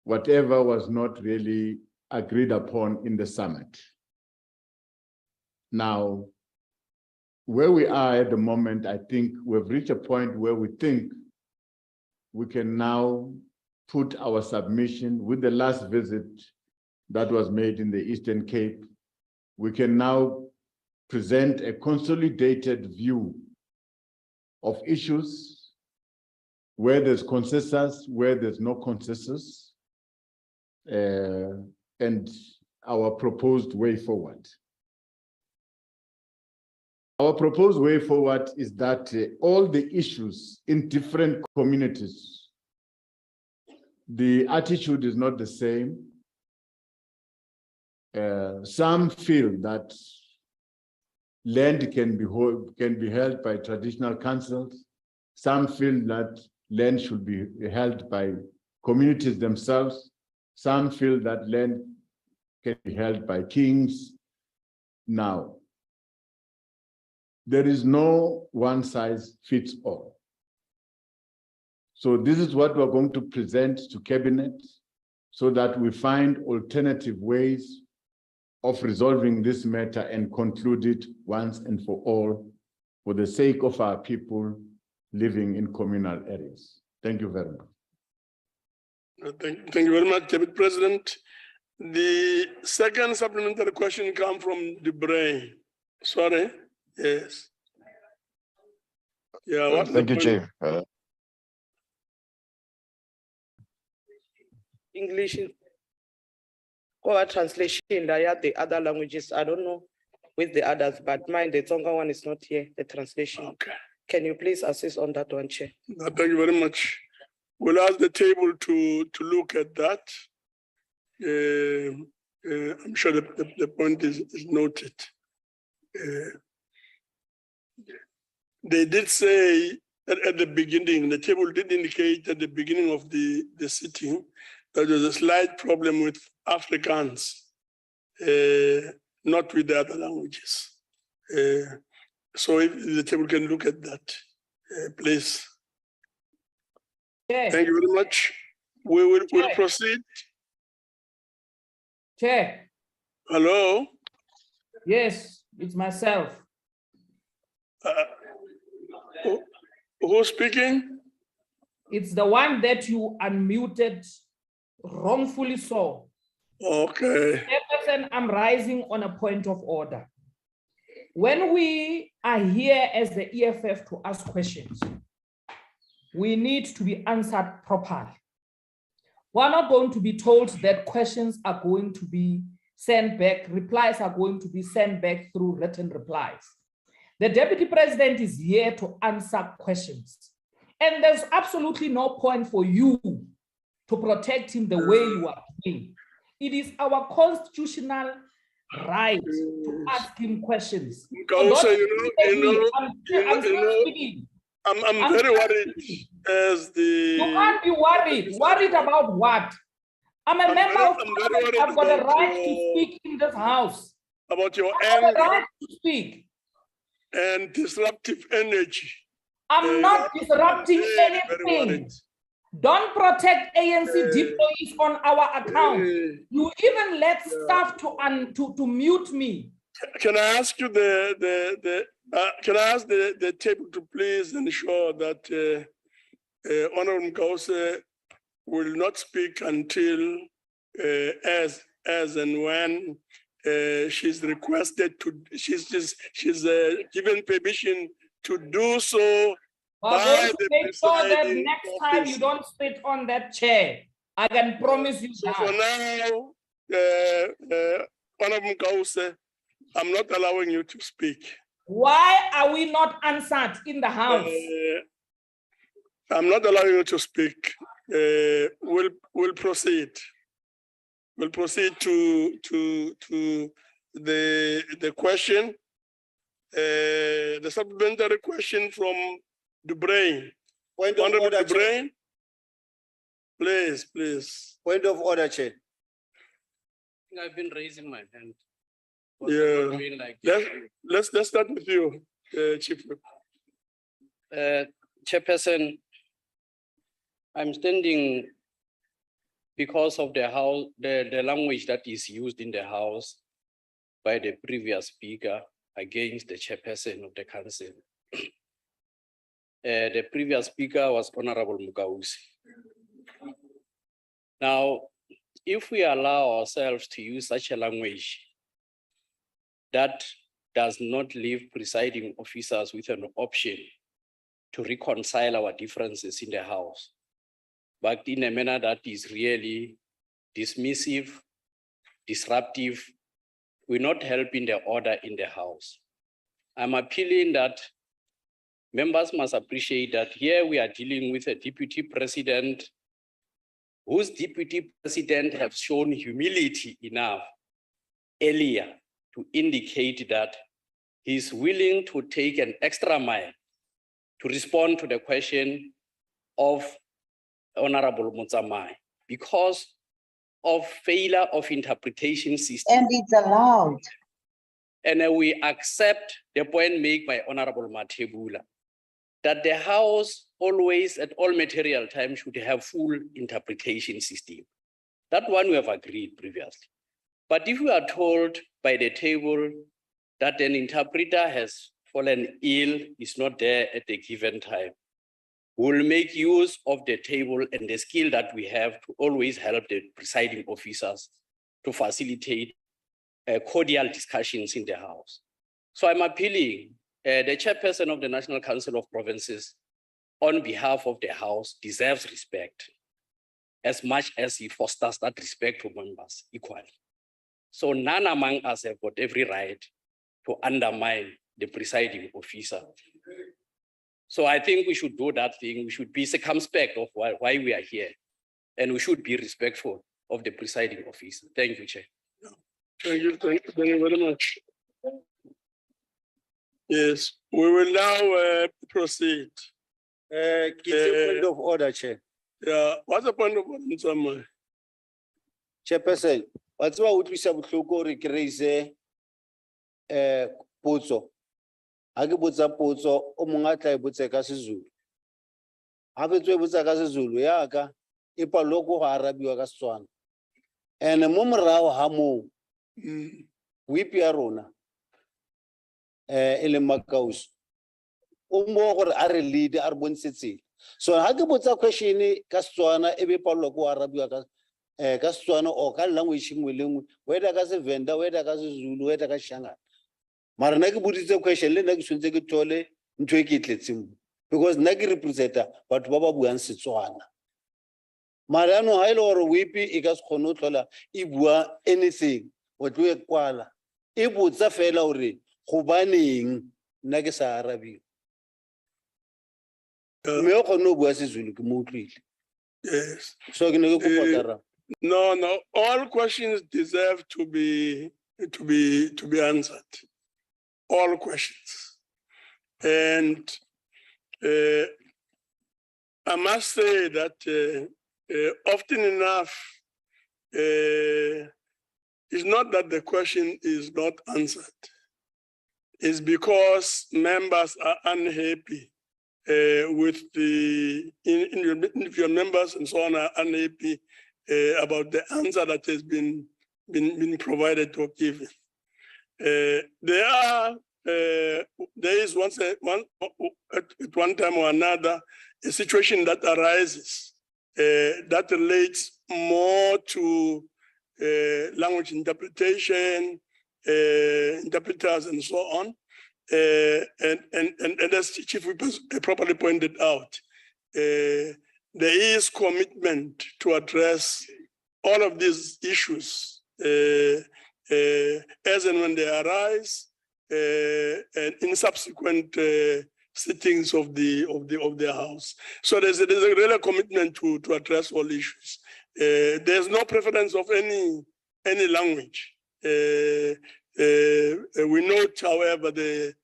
whatever was not really agreed upon in the summit. Now, where we are at the moment, I think we've reached a point where we think we can now put our submission with the last visit that was made in the Eastern Cape. We can now present a consolidated view of issues where there's consensus, where there's no consensus, and our proposed way forward. Our proposed way forward is that all the issues in different communities, the attitude is not the same. Some feel that land can be held by traditional councils. Some feel that land should be held by communities themselves. Some feel that land can be held by kings. Now, there is no one size fits all. So this is what we're going to present to Cabinet so that we find alternative ways of resolving this matter and conclude it once and for all for the sake of our people living in communal areas. Thank you very much. Thank you very much, David President. The second supplementary question comes from Debray. Sorry, yes. Yeah, what's Thank the you, point? Chair. English, or translation, I have the other languages. I don't know with the others, but mine, the Tonga one is not here, the translation. Okay. Can you please assist on that one, Chair? Thank you very much. We'll ask the table to look at that. I'm sure the point is noted. They did say that at the beginning, the table did indicate at the beginning of the sitting that there's a slight problem with Afrikaans, not with the other languages. So if the table can look at that, please. Chair, Thank you very much. We'll proceed. Chair, Hello? yes, it's myself. Who's speaking? It's the one that you unmuted wrongfully so. Okay. Chairperson, I'm rising on a point of order. When we are here as the EFF to ask questions, we need to be answered properly. We're not going to be told that questions are going to be sent back, replies are going to be sent back through written replies. The Deputy President is here to answer questions. And there's absolutely no point for you to protect him the way you are doing. It is our constitutional right to ask him questions. Also, I'm very worried as the... You can't be worried. Worried about what? I'm a member of Parliament. I've got a right to speak in this house. About your I have a anger right to speak. and disruptive energy. I'm not disrupting very anything. worried. Don't protect ANC deployees on our account. You even let staff to mute me. Can I ask you can I ask the table to please ensure that Honorable Mkause will not speak until as and when she's requested to, she's given permission to do so. I'm going to make sure that next time you don't sit on that chair. I can promise you So that. for now, Honorable Mkause, I'm not allowing you to speak. Why are we not answered in the house? I'm not allowing you to speak. We'll proceed. We'll proceed to the question. The supplementary question from Debray. Point of order, Chair. Debray, please. Point of order, Chair. I've been raising my hand. Yeah. Like Let's start with you, Chief Whip. Chairperson, I'm standing because of the language that is used in the House by the previous speaker against the chairperson of the council. The previous speaker was Honorable Mukausi. Now, if we allow ourselves to use such a language that does not leave presiding officers with an option to reconcile our differences in the House, but in a manner that is really dismissive, disruptive, we're not helping the order in the House. I'm appealing that members must appreciate that here we are dealing with a deputy president whose deputy president have shown humility enough earlier to indicate that he's willing to take an extra mile to respond to the question of Honorable Motsamai because of failure of interpretation system. And it's allowed. And we accept the point made by Honorable Matebula that the House always at all material times should have full interpretation system. That one we have agreed previously. But if we are told by the table that an interpreter has fallen ill, is not there at a given time, we'll make use of the table and the skill that we have to always help the presiding officers to facilitate cordial discussions in the House. So I'm appealing, the chairperson of the National Council of Provinces on behalf of the House deserves respect as much as he fosters that respect to members equally. So none among us have got every right to undermine the presiding officer. So I think we should do that thing. We should be circumspect of why we are here. And we should be respectful of the presiding officer. Thank you, Chair. Thank you very much. Yes, we will now proceed. Point of order, Chair. Yeah, what's the point of order, Samuel? Chairperson, what's what we said to raise potso. Ake botsa potso o mongwe tla e botse ka seZulu. Ha fetswe e botsa ka seZulu ya ka e palwa go arabiwa ka Setswana. Ene mo morago ha mo whip ya rona e le makauso. O mo gore a re lead a re bontshetse. So ha ke botsa question ka Setswana e be palwa go arabiwa ka Setswana o ka language engwe le engwe whether ka seVenda whether ka seZulu whether ka Shangana. Mara nna ke boditse question le nna ke tshwantse ke thole ntho e ke tletseng because nna ke representa batho ba ba buang Setswana. Mara no ha ile gore whip e ka se kgone go tlhola e bua anything o tlo e kwala e botsa fela gore go baneng nna ke sa arabiwa. Me o kgone go bua seZulu ke mo utlwile. Yes. So ke ne ke kopa tara. No, all questions deserve to be answered. All questions. And I must say that often enough, it's not that the question is not answered. It's because members are unhappy with your members and so on are unhappy about the answer that has been provided or given. There is at one time or another a situation that arises that relates more to language interpretation, interpreters, and so on. And as Chief Whip properly pointed out, there is commitment to address all of these issues as and when they arise, and in subsequent sittings of the House. So there's a real commitment to address all issues. There's no preference of any language. We note, however, the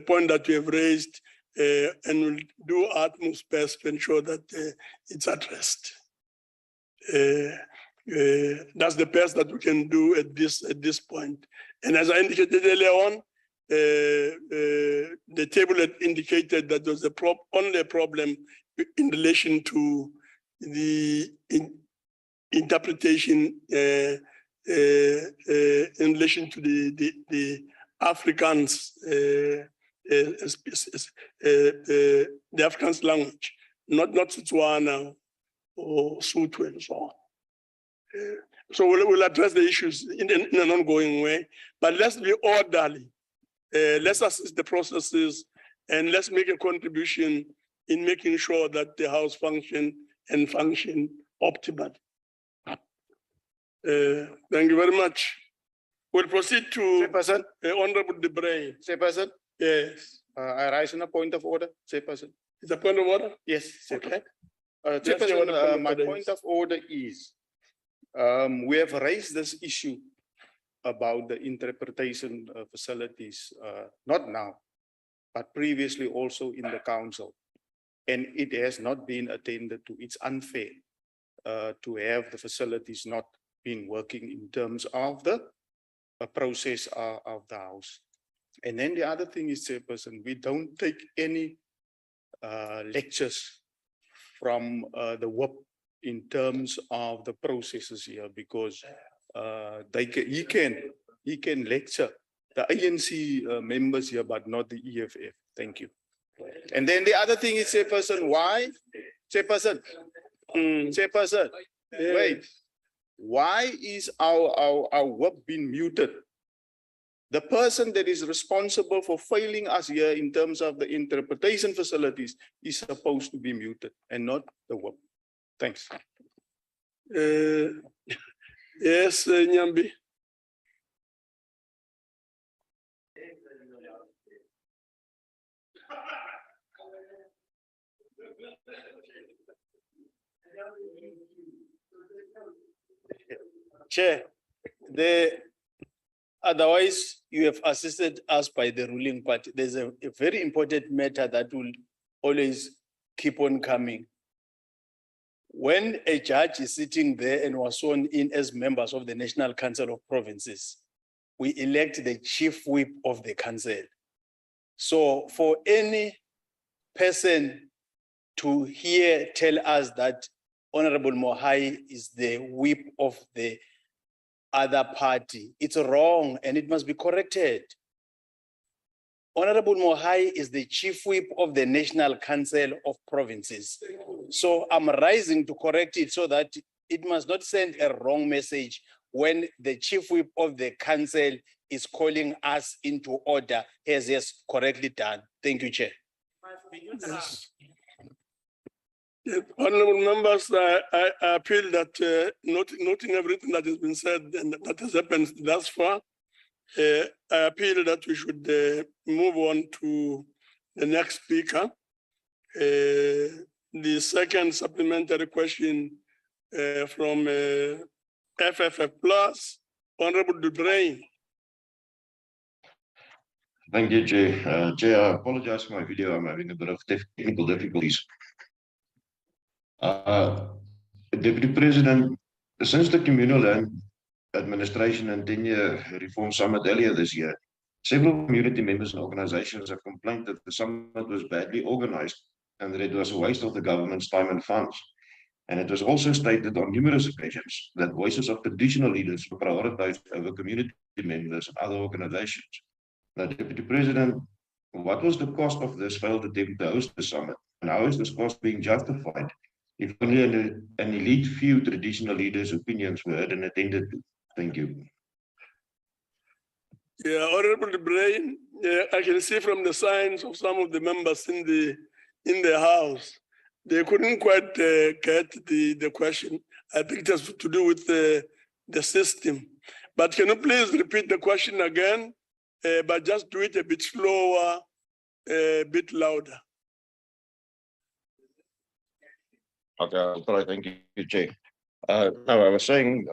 point that you have raised, and we'll do our utmost best to ensure that it's addressed. That's the best that we can do at this point. And as I indicated earlier on, the table had indicated that there was only a problem in relation to the interpretation in relation to the Afrikaans, the Afrikaans language, not Setswana or Sotho and so on. So we'll address the issues in an ongoing way, but let's be orderly. Let's assist the processes and let's make a contribution in making sure that the House function optimally. Thank you very much. We'll proceed to Honorable Debray. Chairperson? Yes. I rise on a point of order, Chairperson. It's a point of order? Yes, Okay. Chairperson, my point of order is, we have raised this issue about the interpretation facilities, not now, but previously also in the council. And it has not been attended to. It's unfair to have the facilities not been working in terms of the process of the House. And then the other thing is, Chairperson, we don't take any lectures from the WIP in terms of the processes here, because he can lecture the ANC members here, but not the EFF. Thank you. And then the other thing is, Chairperson, why? Chairperson, Chairperson, wait. Why is our WIP being muted? The person that is responsible for failing us here in terms of the interpretation facilities is supposed to be muted and not the WIP. Thanks. Yes, Nyambi. Chair, otherwise you have assisted us by the ruling party. There's a very important matter that will always keep on coming. When a judge is sitting there and was sworn in as members of the National Council of Provinces, we elect the chief whip of the council. So for any person to tell us that Honorable Mohai is the whip of the other party, it's wrong and it must be corrected. Honorable Mohai is the chief whip of the National Council of Provinces. So I'm rising to correct it so that it must not send a wrong message when the chief whip of the council is calling us into order, as he has correctly done. Thank you, Chair. Yes. Honorable members, I appeal that noting everything that has been said and that has happened thus far, I appeal that we should move on to the next speaker. The second supplementary question from FFF Plus, Honorable Dubrain. Thank you, Chair. Chair, I apologize for my video. I'm having a bit of technical difficulties. Deputy President, since the Communal Land Administration and 10-year Reform Summit earlier this year, several community members and organizations have complained that the summit was badly organized and that it was a waste of the government's time and funds. And it was also stated on numerous occasions that voices of traditional leaders were prioritized over community members and other organizations. Now, Deputy President, what was the cost of this failed attempt to host the summit? And how is this cost being justified if only an elite few traditional leaders' opinions were heard and attended to? Thank you. Yeah, Honorable Brain, I can see from the signs of some of the members in the House, they couldn't quite get the question. I think it has to do with the system. But can you please repeat the question again, but just do it a bit slower, a bit louder. Okay, I'll try. Thank you, Chair. No, I was saying,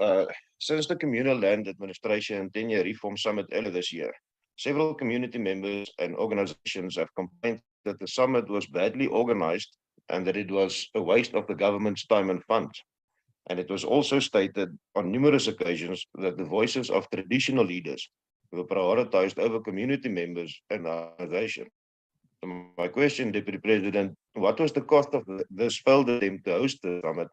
since the Communal Land Administration and 10-year Reform Summit earlier this year, several community members and organizations have complained that the summit was badly organized and that it was a waste of the government's time and funds. And it was also stated on numerous occasions that the voices of traditional leaders were prioritized over community members and organizations. My question, Deputy President, what was the cost of this failed attempt to host the summit,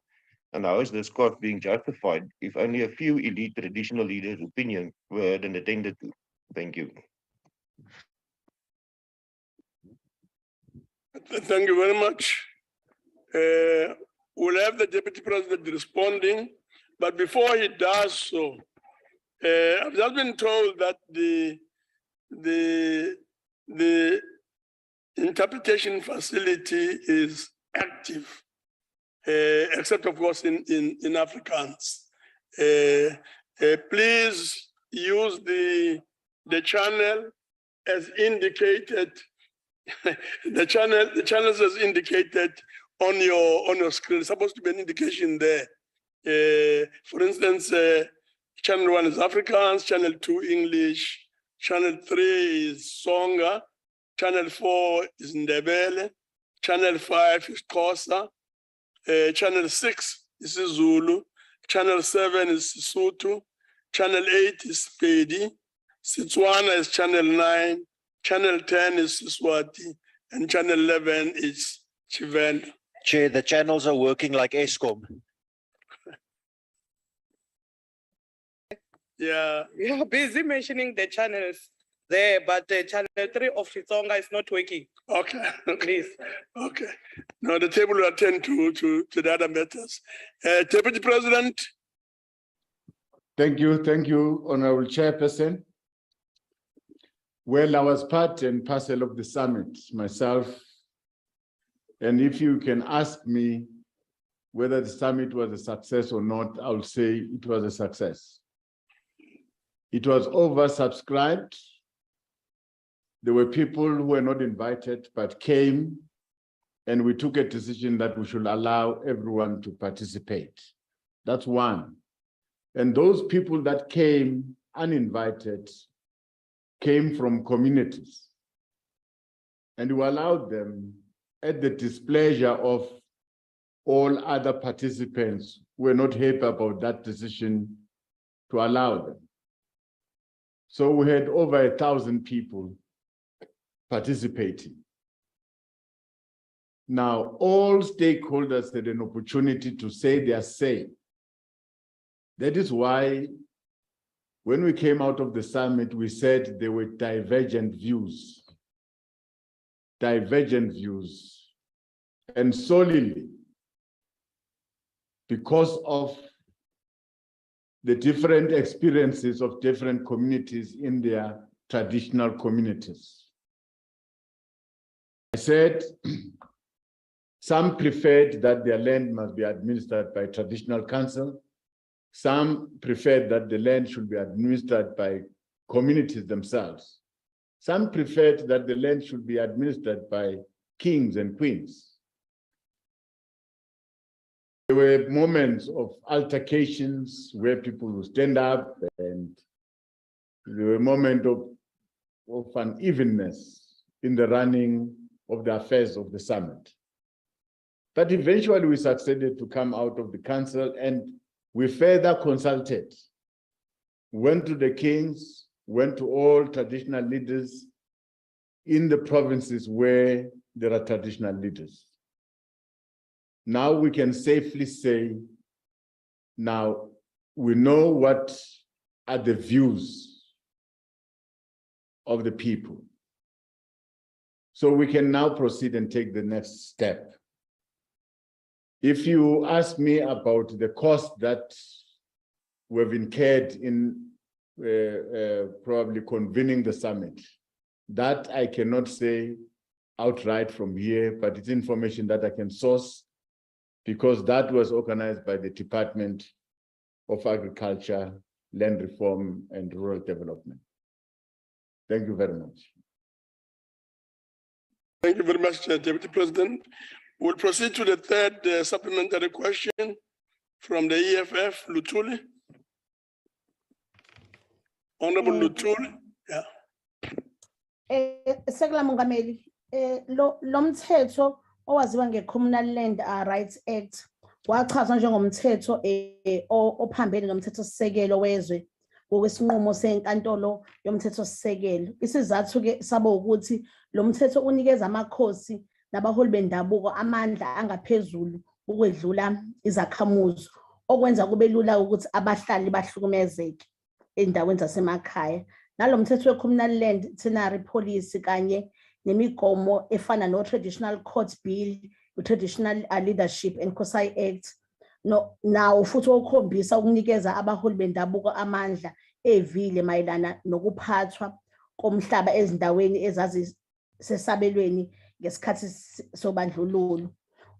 and how is this cost being justified if only a few elite traditional leaders' opinions were heard and attended to? Thank you. Thank you very much. We'll have the Deputy President responding, but before he does so, I've just been told that the interpretation facility is active, except of course in Afrikaans. Please use the channel as indicated. the channels as indicated on your screen. It's supposed to be an indication there. For instance, channel 1 is Afrikaans, channel 2 English, channel 3 is Songa, channel 4 is Ndebele, channel 5 is Xhosa, channel 6 is Zulu, channel 7 is Sotho, channel 8 is Pedi, Setswana is channel 9, Channel 10 is Swati, and Channel 11 is Chivenda. Chair, the channels are working like Eskom. Yeah. You're busy mentioning the channels there, but channel 3 of Xitsonga is not working. Okay. Please. Okay. Now the table will attend to the other matters. Deputy President. Thank you, Honorable Chairperson. Well, I was part and parcel of the summit myself. And if you can ask me whether the summit was a success or not, I'll say it was a success. It was oversubscribed. There were people who were not invited but came, and we took a decision that we should allow everyone to participate. That's one. And those people that came uninvited came from communities. And we allowed them at the displeasure of all other participants who were not happy about that decision to allow them. So we had over 1,000 people participating. Now, all stakeholders had an opportunity to say their say. That is why when we came out of the summit, we said there were divergent views. And solely because of the different experiences of different communities in their traditional communities. I said some preferred that their land must be administered by traditional council. Some preferred that the land should be administered by communities themselves. Some preferred that the land should be administered by kings and queens. There were moments of altercations where people would stand up, and there were moments of unevenness in the running of the affairs of the summit. But eventually we succeeded to come out of the council, and we further consulted, went to the kings, went to all traditional leaders in the provinces where there are traditional leaders. Now we can safely say, now we know what are the views of the people. So we can now proceed and take the next step. If you ask me about the cost that we've incurred in probably convening the summit, that I cannot say outright from here, but it's information that I can source because that was organized by the Department of Agriculture, Land Reform, and Rural Development. Thank you very much. Thank you very much, Deputy President. We'll proceed to the third supplementary question from the EFF, Lutuli. Honorable Lutuli, yeah. Sekela Mongameli, lo mthetho owaziwa nge-Communal Land Rights Act wachazwa njengomthetho ophambene nomthethosisekelo wezwe ngokwesinqumo senkantolo yomthethosisekelo. Isizathu-ke sabo ukuthi lo mthetho unikeza amakhosi nabaholi bendabuko amandla angaphezulu ukwedlula izakhamuzi, okwenza kube lula ukuthi abahlali bahlukumezeke endaweni zasemakhaya. Nalo mthetho we-Communal Land Tenure Policy kanye nemigomo efana no-Traditional Court Bill, u-Traditional Leadership and COSI Act, nawo futhi ukhombisa ukunikeza abaholi bendabuko amandla evile mayelana nokuphathwa komhlaba ezindaweni ezazisesabelweni ngesikhathi sobandlululo.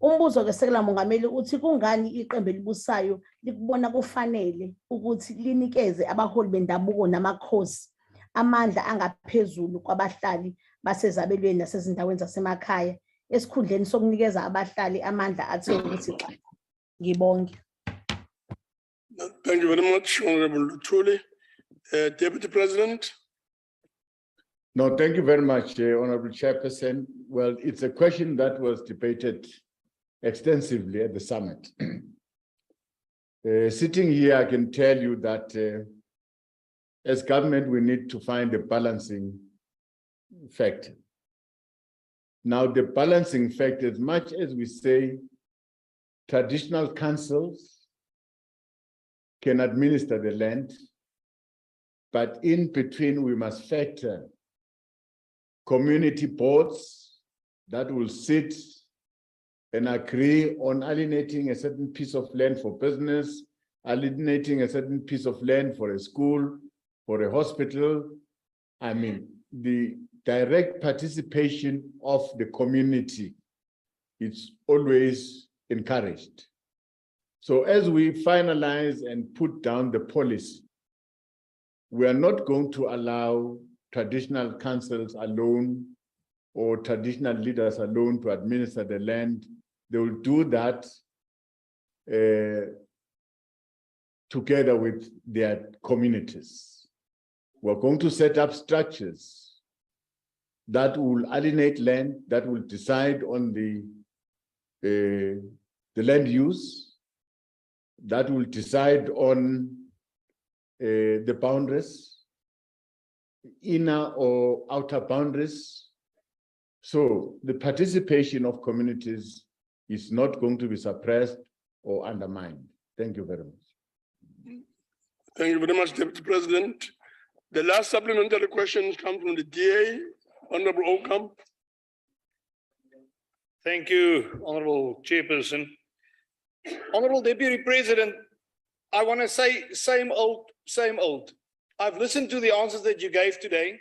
Umbuzo ke Sekela Mongameli uthi kungani iqembu elibusayo likubona kufanele ukuthi linikeze abaholi bendabuko namakhosi amandla angaphezulu kwabahlali basezabelweni nasezindaweni zasemakhaya esikhundleni sokunikeza abahlali amandla athe ukuthi cha. Ngibonge. Thank you very much, Honorable Lutuli. Deputy President. No, thank you very much, Honorable Chairperson. Well, it's a question that was debated extensively at the summit. Sitting here, I can tell you that as government, we need to find a balancing factor. Now, the balancing factor, as much as we say traditional councils can administer the land, but in between we must factor community boards that will sit and agree on alienating a certain piece of land for business, alienating a certain piece of land for a school, for a hospital. I mean, the direct participation of the community is always encouraged. So as we finalize and put down the policy, we are not going to allow traditional councils alone or traditional leaders alone to administer the land. They will do that together with their communities. We're going to set up structures that will alienate land, that will decide on the land use, that will decide on the boundaries, inner or outer boundaries. So the participation of communities is not going to be suppressed or undermined. Thank you very much. Thank you very much, Deputy President. The last supplementary questions come from the DA, Honorable Ocamp. Thank you, Honorable Chairperson. Honorable Deputy President, I want to say same old, same old. I've listened to the answers that you gave today,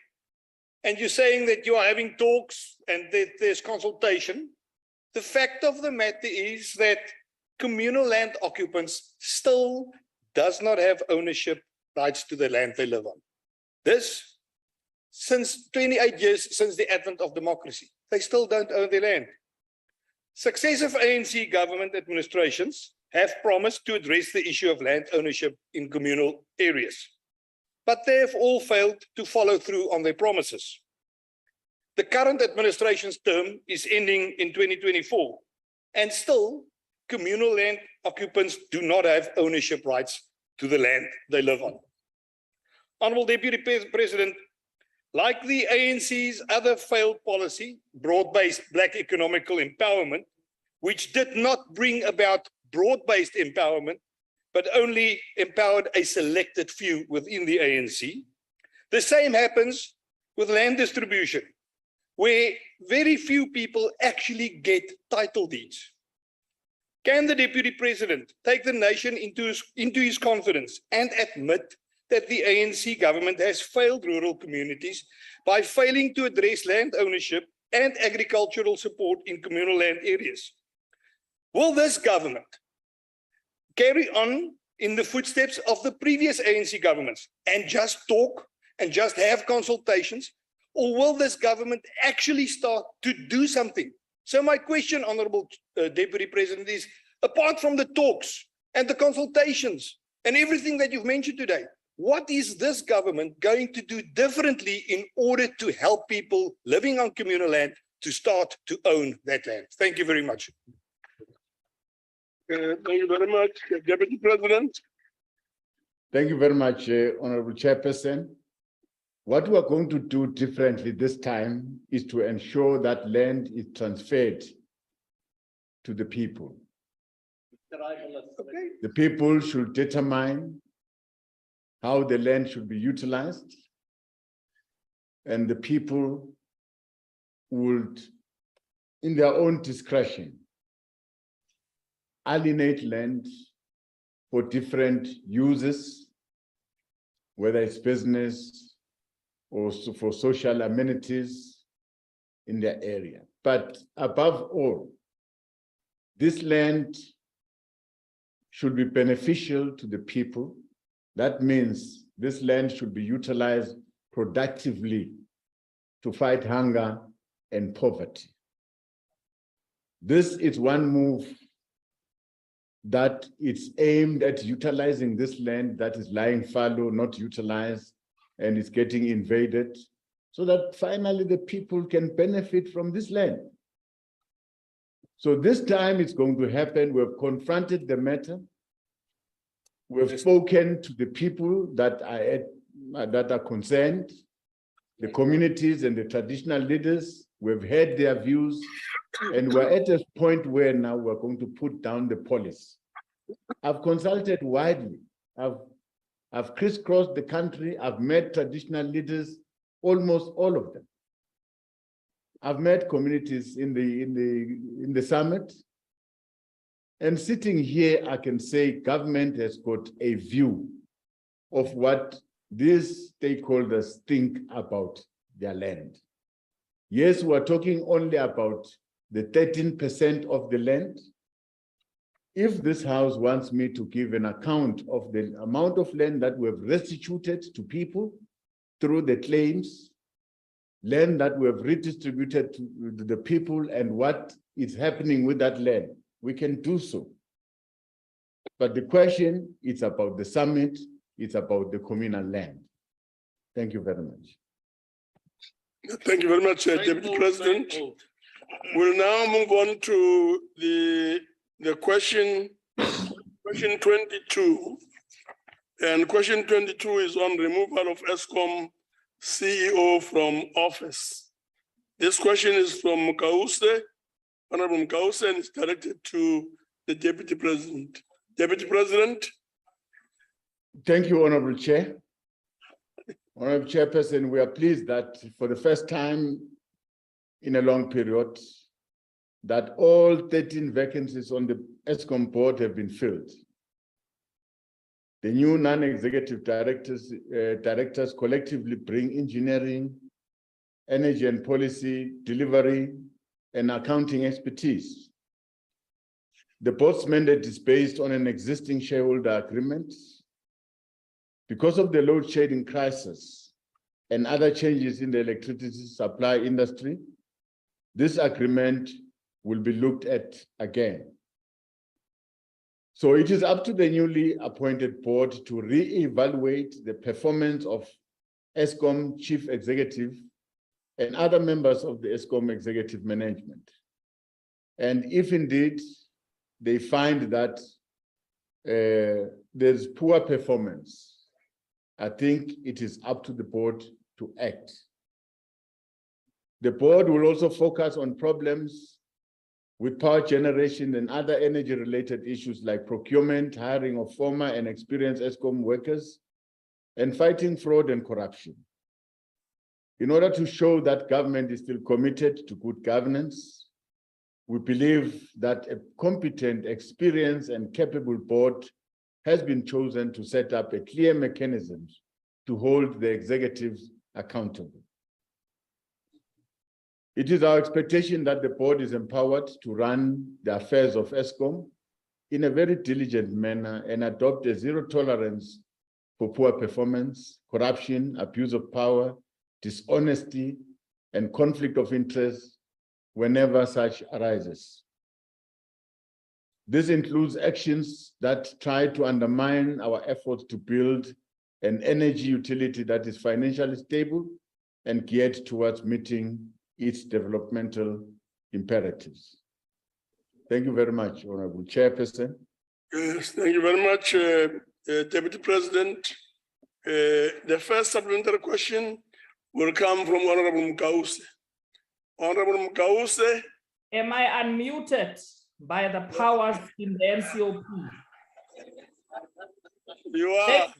and you're saying that you are having talks and that there's consultation. The fact of the matter is that communal land occupants still does not have ownership rights to the land they live on. This, since 28 years since the advent of democracy, they still don't own their land. Successive ANC government administrations have promised to address the issue of land ownership in communal areas, but they have all failed to follow through on their promises. The current administration's term is ending in 2024, and still communal land occupants do not have ownership rights to the land they live on. Honorable Deputy President, like the ANC's other failed policy, broad-based Black economical empowerment, which did not bring about broad-based empowerment, but only empowered a selected few within the ANC. The same happens with land distribution, where very few people actually get title deeds. Can the Deputy President take the nation into his confidence and admit that the ANC government has failed rural communities by failing to address land ownership and agricultural support in communal land areas? Will this government carry on in the footsteps of the previous ANC governments and just talk and just have consultations? Or will this government actually start to do something? So my question, Honorable Deputy President, is apart from the talks and the consultations and everything that you've mentioned today, what is this government going to do differently in order to help people living on communal land to start to own that land? Thank you very much. Thank you very much, Deputy President. Thank you very much, Honorable Chairperson. What we are going to do differently this time is to ensure that land is transferred to the people. Okay. The people should determine how the land should be utilized, and the people would, in their own discretion, alienate land for different uses, whether it's business or for social amenities in their area. But above all, this land should be beneficial to the people. That means this land should be utilized productively to fight hunger and poverty. This is one move that it's aimed at utilizing this land that is lying fallow, not utilized, and is getting invaded, so that finally the people can benefit from this land. So this time it's going to happen. We've confronted the matter. We've spoken to the people that are concerned. the communities and the traditional leaders. We've heard their views, and we're at a point where now we're going to put down the policy. I've consulted widely. I've crisscrossed the country. I've met traditional leaders, almost all of them. I've met communities in the summit. And sitting here, I can say government has got a view of what these stakeholders think about their land. Yes, we're talking only about the 13% of the land. If this House wants me to give an account of the amount of land that we have restituted to people through the claims, land that we have redistributed to the people, and what is happening with that land, we can do so. But the question is about the summit, it's about the communal land. Thank you very much. Thank you very much, Deputy President. We'll now move on to the question 22. And question 22 is on removal of Eskom CEO from office. This question is from Mukause, Honorable Mukause, and it's directed to the Deputy President. Deputy President. Thank you, Honorable Chair. Honorable Chairperson, we are pleased that for the first time in a long period, that all 13 vacancies on the Eskom board have been filled. The new non-executive directors collectively bring engineering, energy and policy, delivery, and accounting expertise. The board's mandate is based on an existing shareholder agreement. Because of the load shedding crisis and other changes in the electricity supply industry, this agreement will be looked at again. So it is up to the newly appointed board to re-evaluate the performance of Eskom chief executive and other members of the Eskom executive management. And if indeed they find that there's poor performance, I think it is up to the board to act. The board will also focus on problems with power generation and other energy-related issues like procurement, hiring of former and experienced Eskom workers, and fighting fraud and corruption. In order to show that government is still committed to good governance, we believe that a competent, experienced, and capable board has been chosen to set up a clear mechanism to hold the executives accountable. It is our expectation that the board is empowered to run the affairs of Eskom in a very diligent manner and adopt a zero tolerance for poor performance, corruption, abuse of power, dishonesty, and conflict of interest whenever such arises. This includes actions that try to undermine our efforts to build an energy utility that is financially stable and geared towards meeting its developmental imperatives. Thank you very much, Honorable Chairperson. Yes, thank you very much, Deputy President. The first supplementary question will come from Honorable Mukause. Honorable Mukause. Am I unmuted by the powers in the NCOP? You are.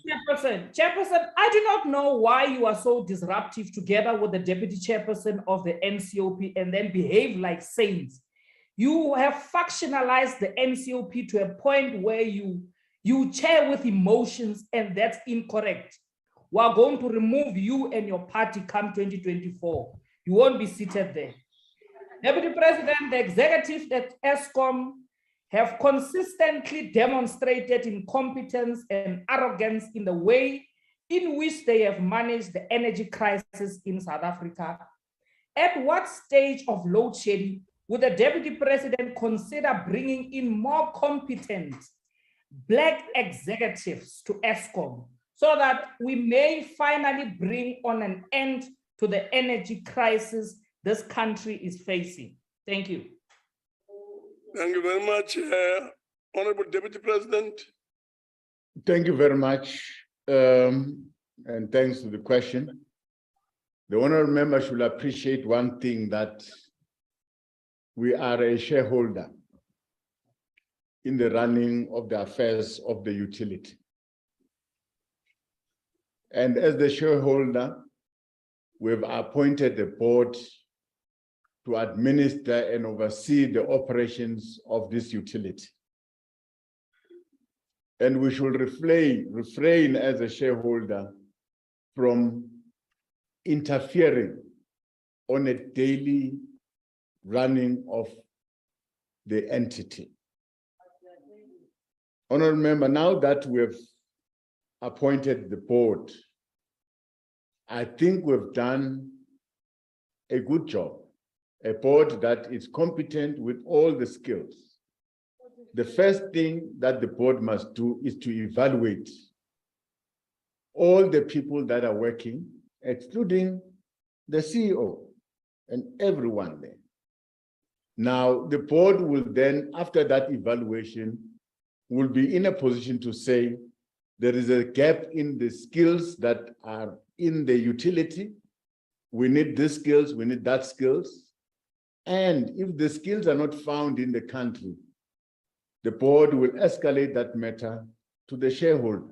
Chairperson, I do not know why you are so disruptive together with the Deputy Chairperson of the NCOP and then behave like saints. You have factionalized the NCOP to a point where you chair with emotions, and that's incorrect. We are going to remove you and your party come 2024. You won't be seated there. Deputy President, the executive at Eskom have consistently demonstrated incompetence and arrogance in the way in which they have managed the energy crisis in South Africa. At what stage of load shedding would the Deputy President consider bringing in more competent Black executives to Eskom so that we may finally bring on an end to the energy crisis this country is facing? Thank you. Thank you very much, Honorable Deputy President. Thank you very much, and thanks for the question. The honorable member should appreciate one thing, that we are a shareholder in the running of the affairs of the utility. And as the shareholder, we've appointed a board to administer and oversee the operations of this utility. And we should refrain as a shareholder from interfering on a daily running of the entity. Honorable member, now that we've appointed the board, I think we've done a good job. A board that is competent with all the skills. The first thing that the board must do is to evaluate all the people that are working, excluding the CEO and everyone there. Now, the board will then, after that evaluation, will be in a position to say there is a gap in the skills that are in the utility. We need these skills, we need that skills. And if the skills are not found in the country, the board will escalate that matter to the shareholder,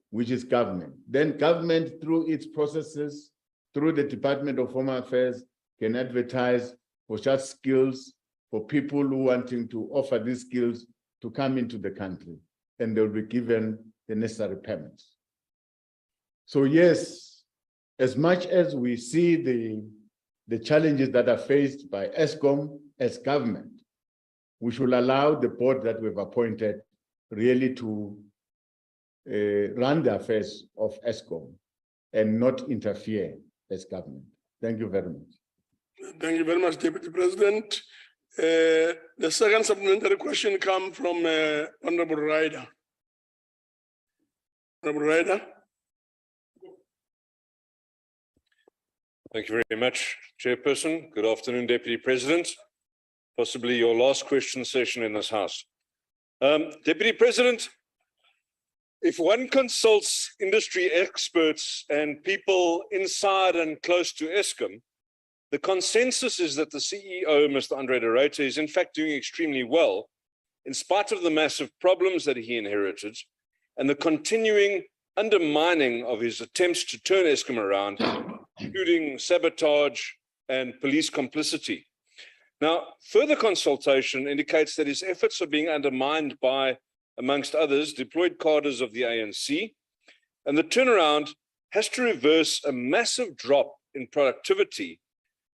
which is government. Then government, through its processes, through the Department of Home Affairs, can advertise for such skills for people who wanting to offer these skills to come into the country, and they'll be given the necessary permits. So yes, as much as we see the challenges that are faced by Eskom as government, we should allow the board that we've appointed really to run the affairs of Eskom and not interfere as government. Thank you very much. Thank you very much, Deputy President. The second supplementary question comes from Honorable Ryder. Honorable Ryder. Thank you very much, Chairperson. Good afternoon, Deputy President. Possibly your last question session in this House. Deputy President, if one consults industry experts and people inside and close to Eskom, the consensus is that the CEO, Mr. Andre de Ruyter, is in fact doing extremely well, in spite of the massive problems that he inherited and the continuing undermining of his attempts to turn Eskom around, including sabotage and police complicity. Now, further consultation indicates that his efforts are being undermined by, amongst others, deployed cadres of the ANC, and the turnaround has to reverse a massive drop in productivity,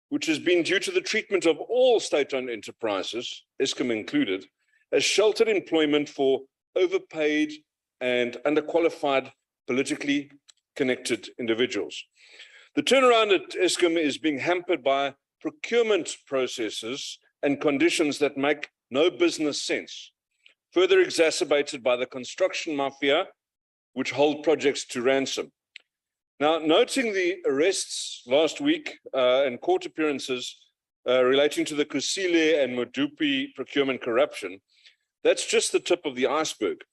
which has been due to the treatment of all state-owned enterprises, Eskom included, as sheltered employment for overpaid and underqualified politically connected individuals. The turnaround at Eskom is being hampered by procurement processes and conditions that make no business sense, further exacerbated by the construction mafia, which hold projects to ransom. Now, noting the arrests last week and court appearances relating to the Kusile and Modupi procurement corruption, that's just the tip of the iceberg.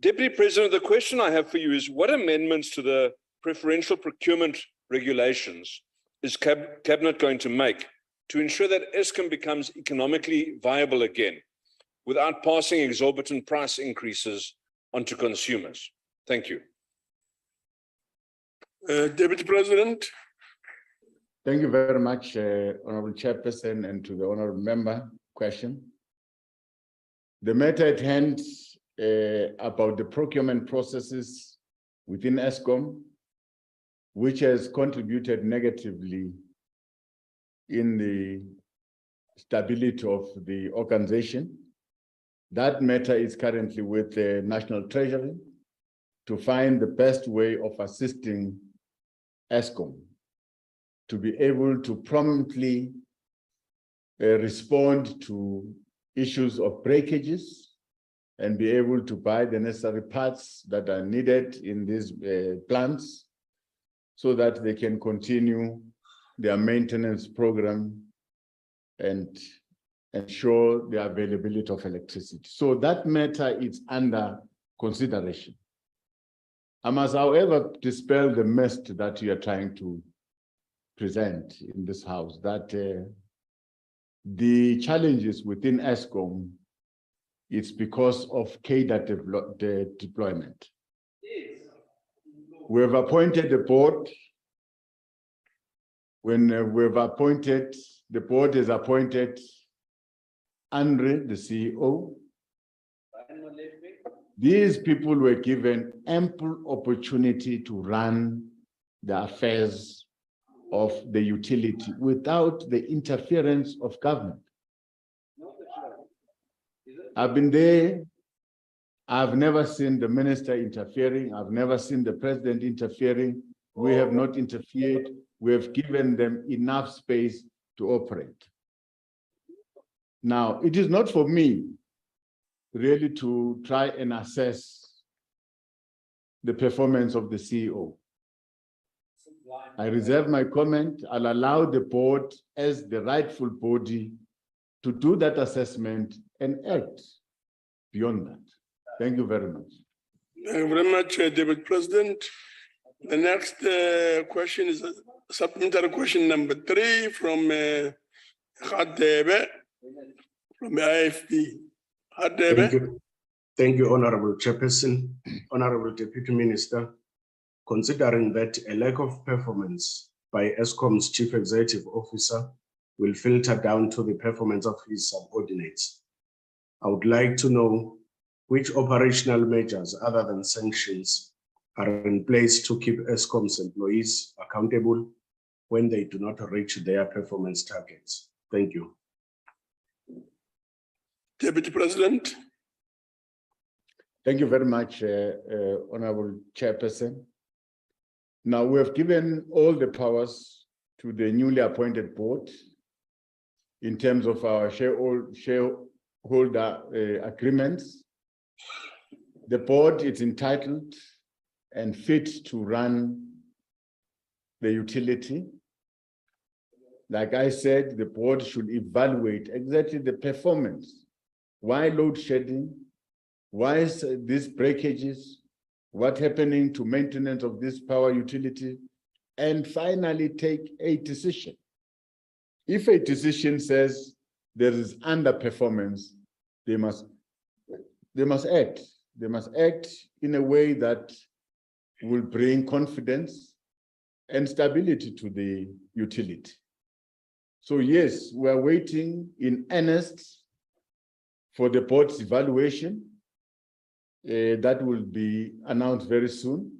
Deputy President, the question I have for you is, what amendments to the preferential procurement regulations is Cabinet going to make to ensure that Eskom becomes economically viable again without passing exorbitant price increases onto consumers? Thank you. Deputy President. Thank you very much, Honorable Chairperson, and to the Honorable Member question. The matter at hand about the procurement processes within Eskom, which has contributed negatively in the stability of the organization. That matter is currently with the National Treasury to find the best way of assisting Eskom to be able to promptly respond to issues of breakages and be able to buy the necessary parts that are needed in these plants so that they can continue their maintenance program and ensure the availability of electricity. So that matter is under consideration. I must, however, dispel the mist that you are trying to present in this house, that the challenges within Eskom, it's because of cadre deployment. We have appointed the board. When we've appointed, the board is appointed Andre, the CEO. These people were given ample opportunity to run the affairs of the utility without the interference of government. I've been there. I've never seen the minister interfering. I've never seen the president interfering. We have not interfered. We have given them enough space to operate. Now, it is not for me really to try and assess the performance of the CEO. I reserve my comment. I'll allow the board as the rightful body to do that assessment and act beyond that. Thank you very much. Thank you very much, David President. The next question is supplementary question number 3 from Khadebe from IFP. Khadebe. Thank you, Honorable Chairperson, Honorable Deputy Minister. Considering that a lack of performance by Eskom's Chief Executive Officer will filter down to the performance of his subordinates, I would like to know which operational measures other than sanctions are in place to keep Eskom's employees accountable when they do not reach their performance targets. Thank you. Deputy President. Thank you very much, Honorable Chairperson. Now, we have given all the powers to the newly appointed board in terms of our shareholder agreements. The board is entitled and fit to run the utility. Like I said, the board should evaluate exactly the performance. Why load shedding? Why is these breakages? What's happening to maintenance of this power utility? And finally, take a decision. If a decision says there is underperformance, they must act. They must act in a way that will bring confidence and stability to the utility. So yes, we are waiting in earnest for the board's evaluation. That will be announced very soon.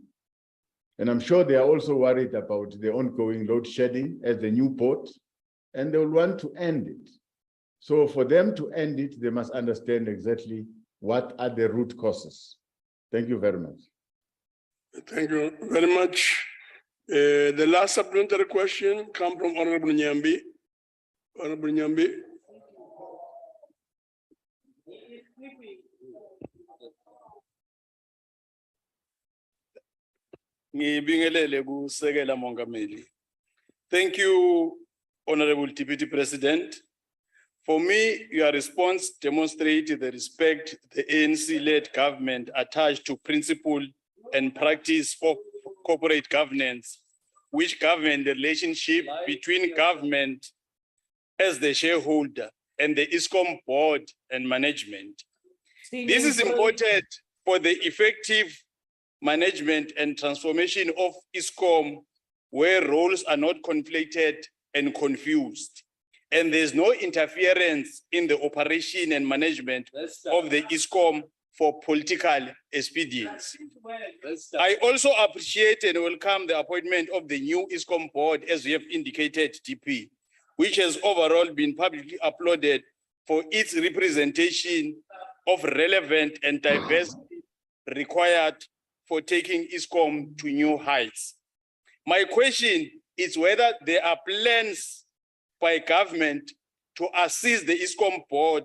And I'm sure they are also worried about the ongoing load shedding as the new board, and they will want to end it. So for them to end it, they must understand exactly what are the root causes. Thank you very much. Thank you very much. The last supplementary question comes from Honorable Nyambi. Honorable Nyambi. Thank you, Honorable Deputy President. For me, your response demonstrates the respect the ANC-led government attached to principle and practice of corporate governance, which govern the relationship between government as the shareholder and the Eskom board and management. This is important for the effective management and transformation of Eskom, where roles are not conflated and confused, and there's no interference in the operation and management of the Eskom for political expedience. I also appreciate and welcome the appointment of the new Eskom board, as we have indicated, DP, which has overall been publicly uploaded for its representation of relevant and diversity required for taking Eskom to new heights. My question is whether there are plans by government to assist the Eskom board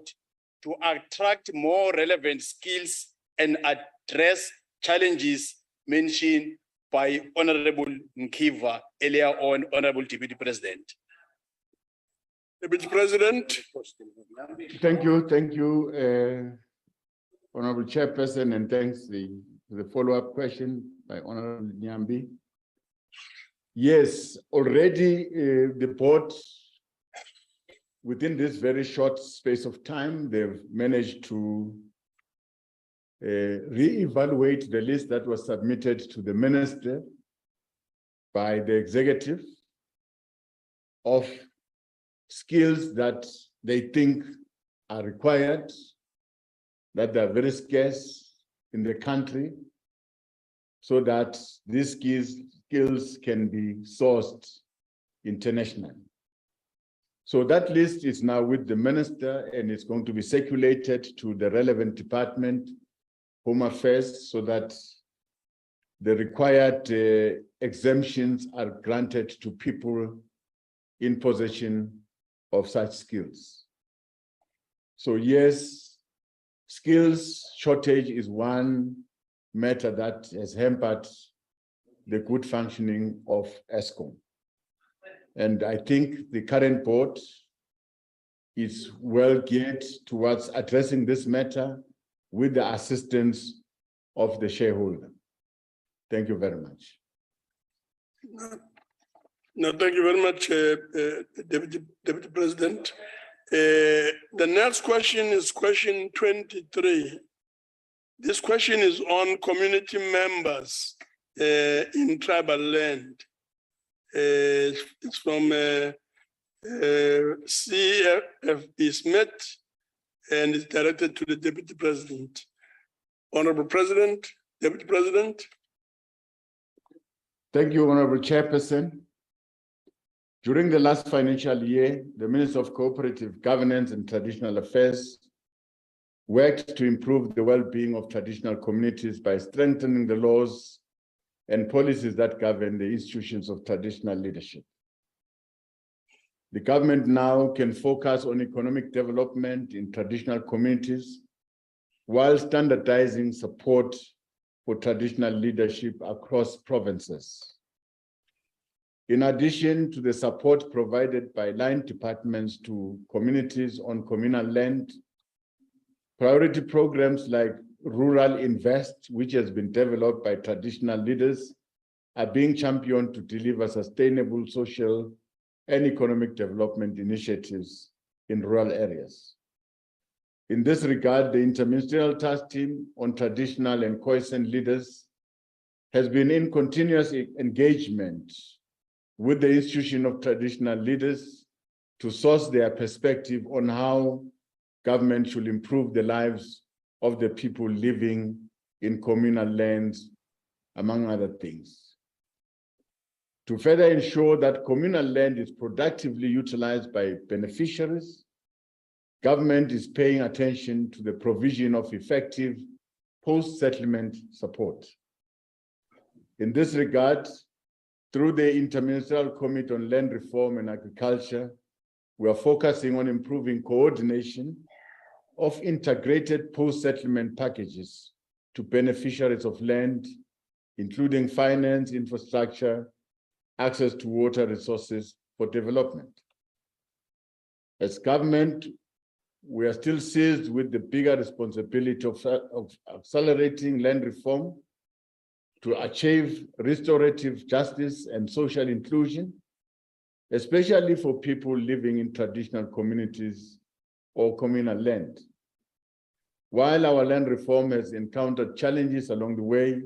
to attract more relevant skills and address challenges mentioned by Honorable Nkiva earlier on, Honorable Deputy President. Deputy President. Thank you, Honorable Chairperson, and thanks the The follow-up question by Honorable Nyambi. Yes, already the board, within this very short space of time, they've managed to re-evaluate the list that was submitted to the minister by the executive of skills that they think are required, that are very scarce in the country, so that these skills can be sourced internationally. So that list is now with the minister and it's going to be circulated to the relevant department, Home Affairs, so that the required exemptions are granted to people in possession of such skills. So yes, skills shortage is one matter that has hampered the good functioning of Eskom. And I think the current board is well geared towards addressing this matter with the assistance of the shareholder. Thank you very much. No, thank you very much, Deputy President. The next question is question 23. This question is on community members in tribal land. It's from CFB Smith and it's directed to the Deputy President. Honorable President, Deputy President. Thank you, Honorable Chairperson. During the last financial year, the Minister of Cooperative Governance and Traditional Affairs worked to improve the well-being of traditional communities by strengthening the laws and policies that govern the institutions of traditional leadership. The government now can focus on economic development in traditional communities while standardizing support for traditional leadership across provinces. In addition to the support provided by line departments to communities on communal land, priority programs like Rural Invest, which has been developed by traditional leaders, are being championed to deliver sustainable social and economic development initiatives in rural areas. In this regard, the Interministerial Task Team on Traditional and Quiescent Leaders has been in continuous engagement with the institution of traditional leaders to source their perspective on how government should improve the lives of the people living in communal lands, among other things. To further ensure that communal land is productively utilized by beneficiaries, government is paying attention to the provision of effective post-settlement support. In this regard, through the Interministerial Committee on Land Reform and Agriculture, we are focusing on improving coordination of integrated post-settlement packages to beneficiaries of land, including finance, infrastructure, access to water resources for development. As government, we are still seized with the bigger responsibility of accelerating land reform to achieve restorative justice and social inclusion, especially for people living in traditional communities or communal land. While our land reform has encountered challenges along the way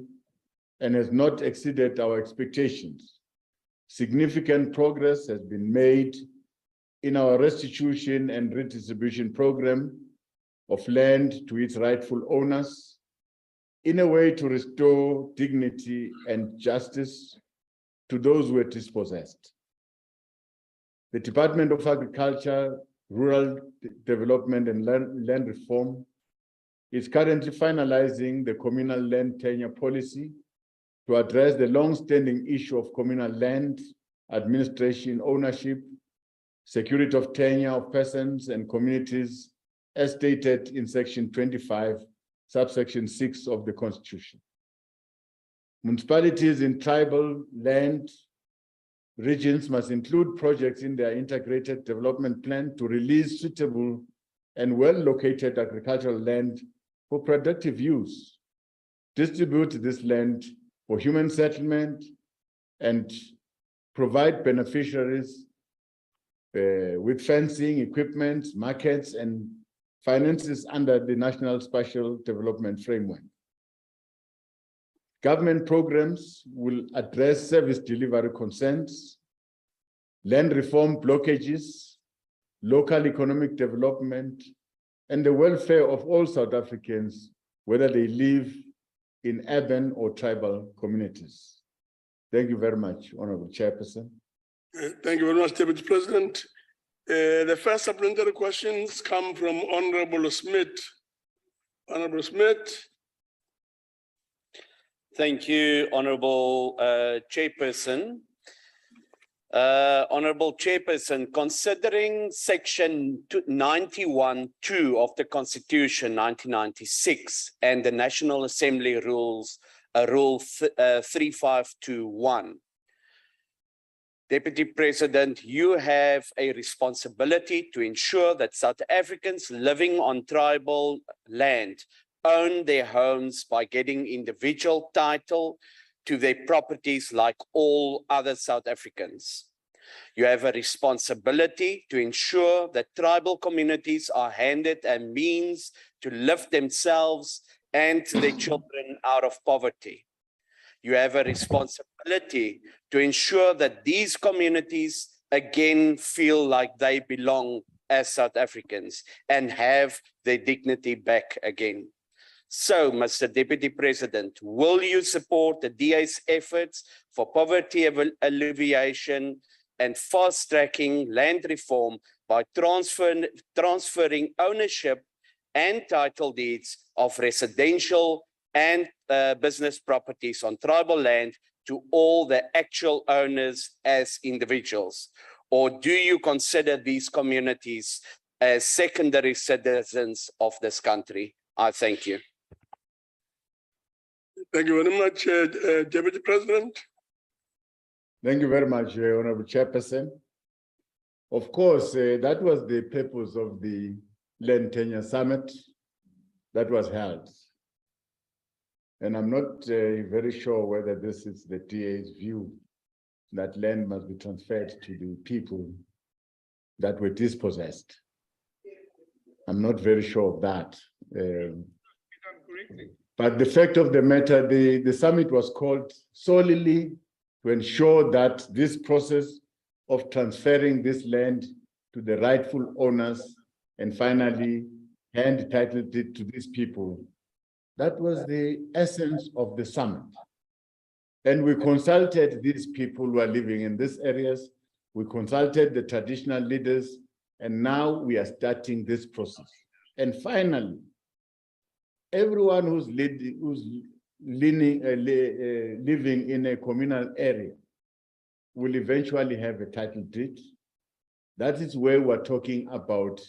and has not exceeded our expectations, significant progress has been made in our restitution and redistribution program of land to its rightful owners in a way to restore dignity and justice to those who were dispossessed. The Department of Agriculture, Rural Development and Land Reform is currently finalizing the communal land tenure policy to address the long-standing issue of communal land administration, ownership, security of tenure of persons and communities as stated in Section 25, subsection 6 of the Constitution. Municipalities in tribal land regions must include projects in their integrated development plan to release suitable and well-located agricultural land for productive use, distribute this land for human settlement, and provide beneficiaries with fencing, equipment, markets, and finances under the National Spatial Development Framework. Government programs will address service delivery concerns, land reform blockages, local economic development, and the welfare of all South Africans, whether they live in urban or tribal communities. Thank you very much, Honorable Chairperson. Thank you very much, Deputy President. The first supplementary questions come from Honorable Smith. Honorable Smith. Thank you, Honorable Chairperson. Honorable Chairperson, considering Section 91(2) of the Constitution 1996 and the National Assembly rules, Rule 3521, Deputy President, you have a responsibility to ensure that South Africans living on tribal land own their homes by getting individual title to their properties like all other South Africans. You have a responsibility to ensure that tribal communities are handed a means to lift themselves and their children out of poverty. You have a responsibility to ensure that these communities again feel like they belong as South Africans and have their dignity back again. So, Mr. Deputy President, will you support the DA's efforts for poverty alleviation and fast-tracking land reform by transferring ownership and title deeds of residential and business properties on tribal land to all the actual owners as individuals? Or do you consider these communities as secondary citizens of this country? I thank you. Thank you very much, Deputy President. Thank you very much, Honorable Chairperson. Of course, that was the purpose of the Land Tenure Summit that was held. And I'm not very sure whether this is the DA's view that land must be transferred to the people that were dispossessed. I'm not very sure of that. But the fact of the matter, the summit was called solely to ensure that this process of transferring this land to the rightful owners and finally hand title deed to these people, that was the essence of the summit. And we consulted these people who are living in these areas, we consulted the traditional leaders, and now we are starting this process. And finally, everyone who's living in a communal area will eventually have a title deed. That is where we're talking about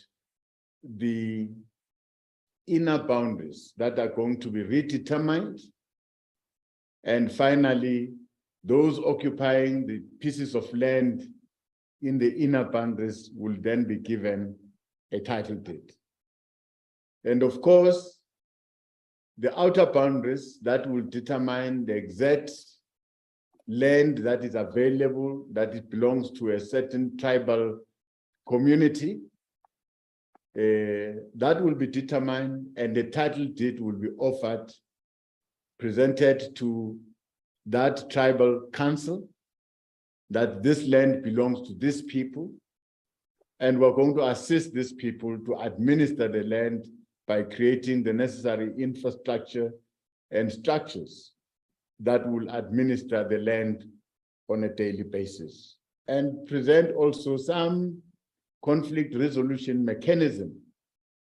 the inner boundaries that are going to be redetermined. And finally, those occupying the pieces of land in the inner boundaries will then be given a title deed. And of course, the outer boundaries that will determine the exact land that is available, that it belongs to a certain tribal community, that will be determined, and the title deed will be offered, presented to that tribal council, that this land belongs to these people, and we're going to assist these people to administer the land by creating the necessary infrastructure and structures that will administer the land on a daily basis, and present also some conflict resolution mechanism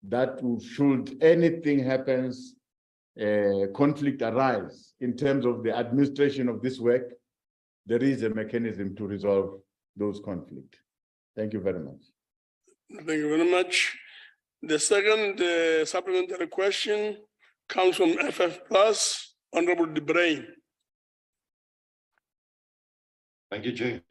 that will, should anything happens, conflict arise in terms of the administration of this work, there is a mechanism to resolve those conflicts. Thank you very much. Thank you very much. The second supplementary question comes from FF Plus, Honorable De Bruin. Thank you, Chair.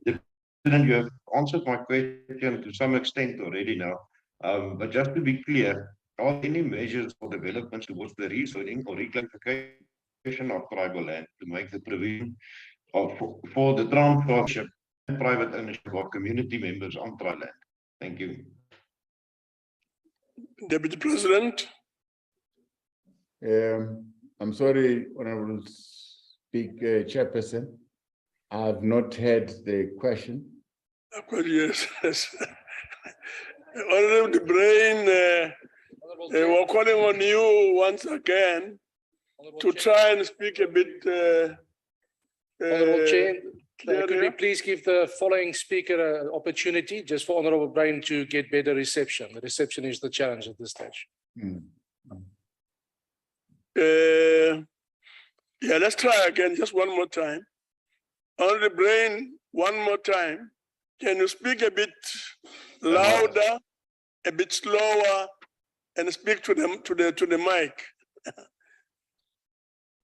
You have answered my question to some extent already now, but just to be clear, are any measures or developments towards the rezoning or reclassification of tribal land to make the provision for the transfer and private ownership of community members on tribal land? Thank you. Deputy President. I'm sorry, Honorable Chairperson. I have not heard the question. Of course, yes. Honorable De Bruin, we're calling on you once again to try and speak a bit. Honorable Chair, could we clearer. please give the following speaker an opportunity just for Honorable Brain to get better reception? The reception is the challenge at this stage. Yeah, let's try again, just one more time. Honorable Brain, one more time. Can you speak a bit louder, a bit slower, and speak to them to the mic?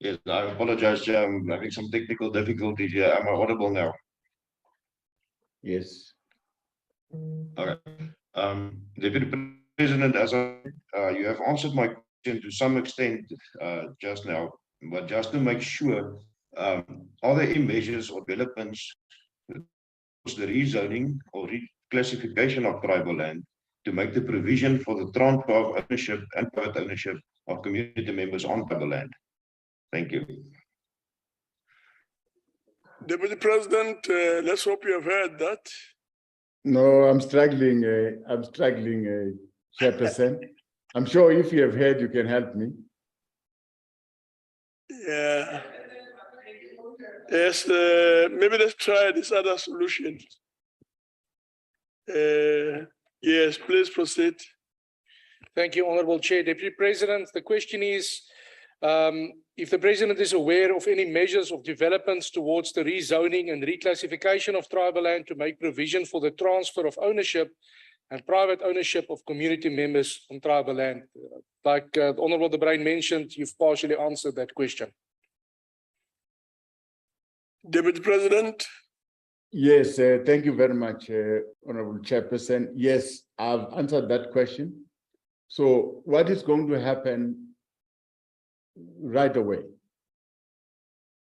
Yes, I apologize, Chair. I'm having some technical difficulties here. Am I audible now? Yes. Okay. Deputy President, as you have answered my question to some extent just now, but just to make sure, are there any measures or developments towards the rezoning or reclassification of tribal land to make the provision for the transfer of ownership and private ownership of community members on tribal land? Thank you. Deputy President, let's hope you have heard that. No, I'm struggling, Chairperson. I'm sure if you have heard, you can help me. Yeah. Yes, maybe let's try this other solution. Yes, please proceed. Thank you, Honorable Chair. Deputy President, the question is, if the President is aware of any measures of developments towards the rezoning and reclassification of tribal land to make provision for the transfer of ownership and private ownership of community members on tribal land. Like Honorable De Bruin mentioned, you've partially answered that question. Deputy President. Yes, thank you very much, Honorable Chairperson. Yes, I've answered that question. So what is going to happen right away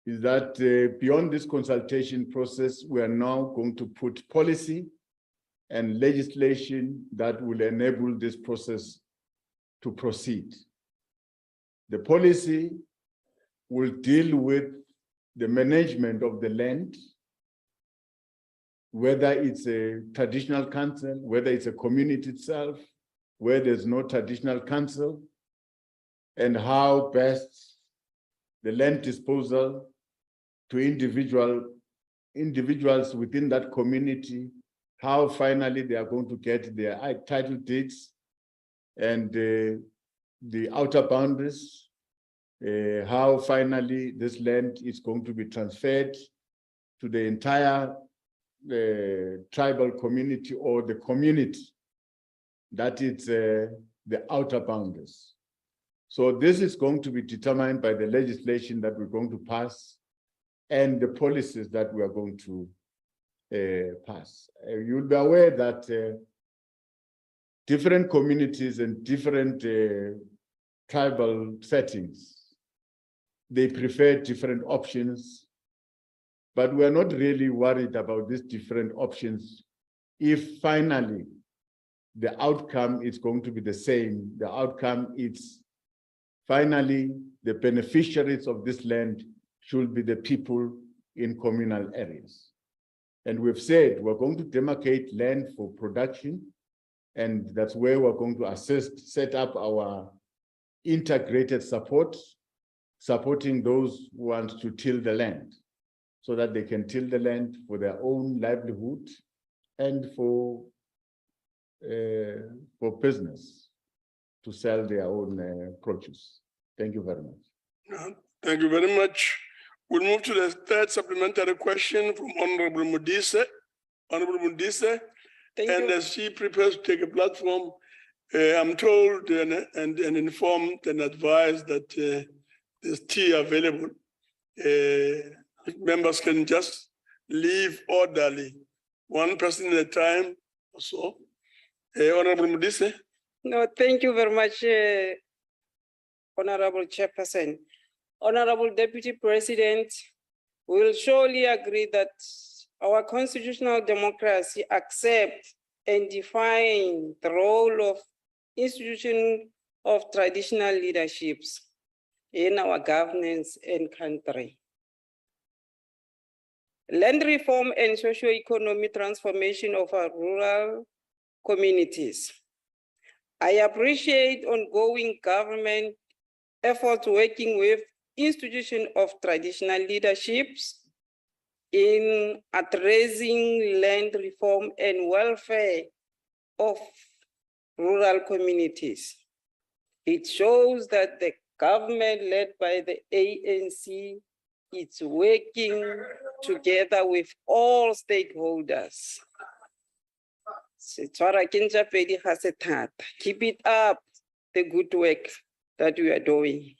is that beyond this consultation process, we are now going to put policy and legislation that will enable this process to proceed. The policy will deal with the management of the land, whether it's a traditional council, whether it's a community itself, where there's no traditional council, and how best the land disposal to individuals within that community, how finally they are going to get their title deeds and the outer boundaries, how finally this land is going to be transferred to the entire tribal community or the community that is the outer boundaries. So this is going to be determined by the legislation that we're going to pass and the policies that we are going to pass. You'll be aware that different communities and different tribal settings, they prefer different options, but we're not really worried about these different options if finally the outcome is going to be the same. The outcome is finally the beneficiaries of this land should be the people in communal areas. And we've said we're going to demarcate land for production, and that's where we're going to assist, set up our integrated support, supporting those who want to till the land, so that they can till the land for their own livelihood and for business to sell their own produce. Thank you very much. Thank you very much. We'll move to the third supplementary question from Honorable Mabuza. Honorable Mabuza, and as she prepares to take a platform, I'm told and informed and advised that there's tea available. Members can just leave orderly, one person at a time or so. Honorable Mabuza. No, thank you very much, Honorable Chairperson. Honorable Deputy President, we will surely agree that our constitutional democracy accepts and defines the role of institution of traditional leaderships in our governance and country. Land reform and socio-economic transformation of our rural communities. I appreciate ongoing government efforts working with institutions of traditional leaderships in addressing land reform and welfare of rural communities. It shows that the government led by the ANC is working together with all stakeholders. Keep it up, the good work that we are doing.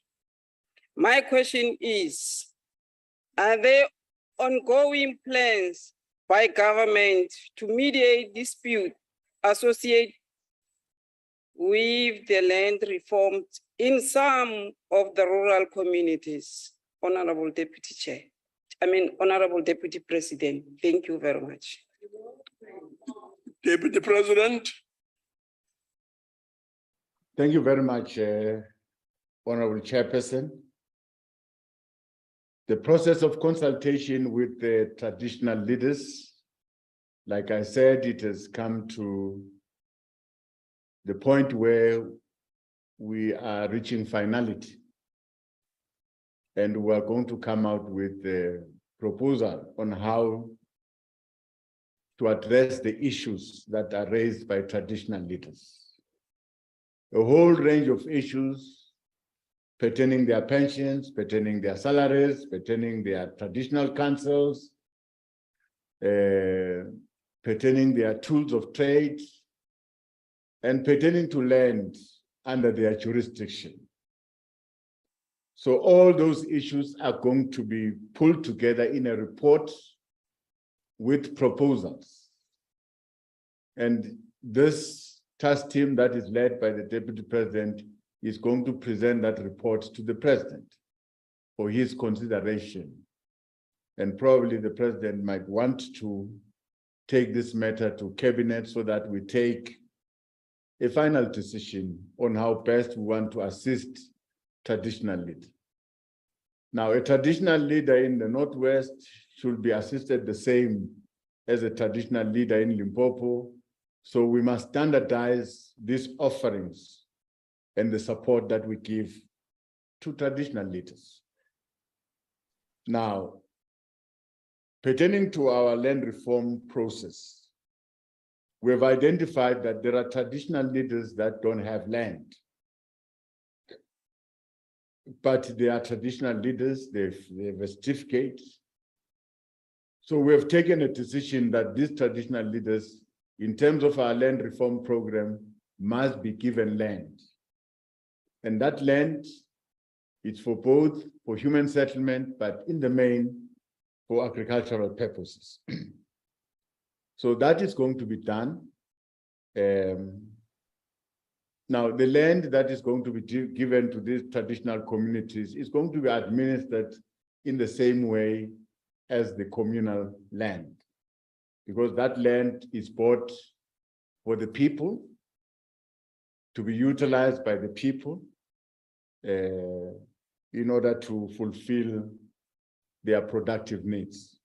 My question is, are there ongoing plans by government to mediate dispute associated with the land reforms in some of the rural communities? Honorable Deputy Chair, Honorable Deputy President, thank you very much. Deputy President. Thank you very much, Honorable Chairperson. The process of consultation with the traditional leaders, like I said, it has come to the point where we are reaching finality. And we are going to come out with a proposal on how to address the issues that are raised by traditional leaders. A whole range of issues pertaining their pensions, pertaining their salaries, pertaining their traditional councils, pertaining their tools of trade, and pertaining to land under their jurisdiction. So all those issues are going to be pulled together in a report with proposals. And this task team that is led by the Deputy President is going to present that report to the President for his consideration. And probably the President might want to take this matter to Cabinet so that we take a final decision on how best we want to assist traditional leader. Now, a traditional leader in the Northwest should be assisted the same as a traditional leader in Limpopo. So we must standardize these offerings and the support that we give to traditional leaders. Now, pertaining to our land reform process, we have identified that there are traditional leaders that don't have land. But they are traditional leaders, they have a certificate. So we have taken a decision that these traditional leaders, in terms of our land reform program, must be given land. And that land is for both for human settlement, but in the main, for agricultural purposes. So that is going to be done. Now, the land that is going to be given to these traditional communities is going to be administered in the same way as the communal land, because that land is bought for the people, to be utilized by the people in order to fulfill their productive needs.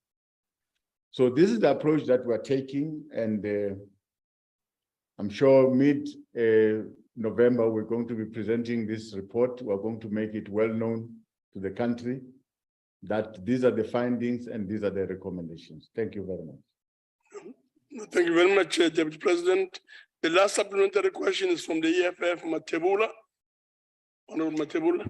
So this is the approach that we're taking, and I'm sure mid-November, we're going to be presenting this report. We're going to make it well known to the country that these are the findings and these are the recommendations. Thank you very much. Thank you very much, Deputy President. The last supplementary question is from the EFF, Matebula. Honorable Matebula.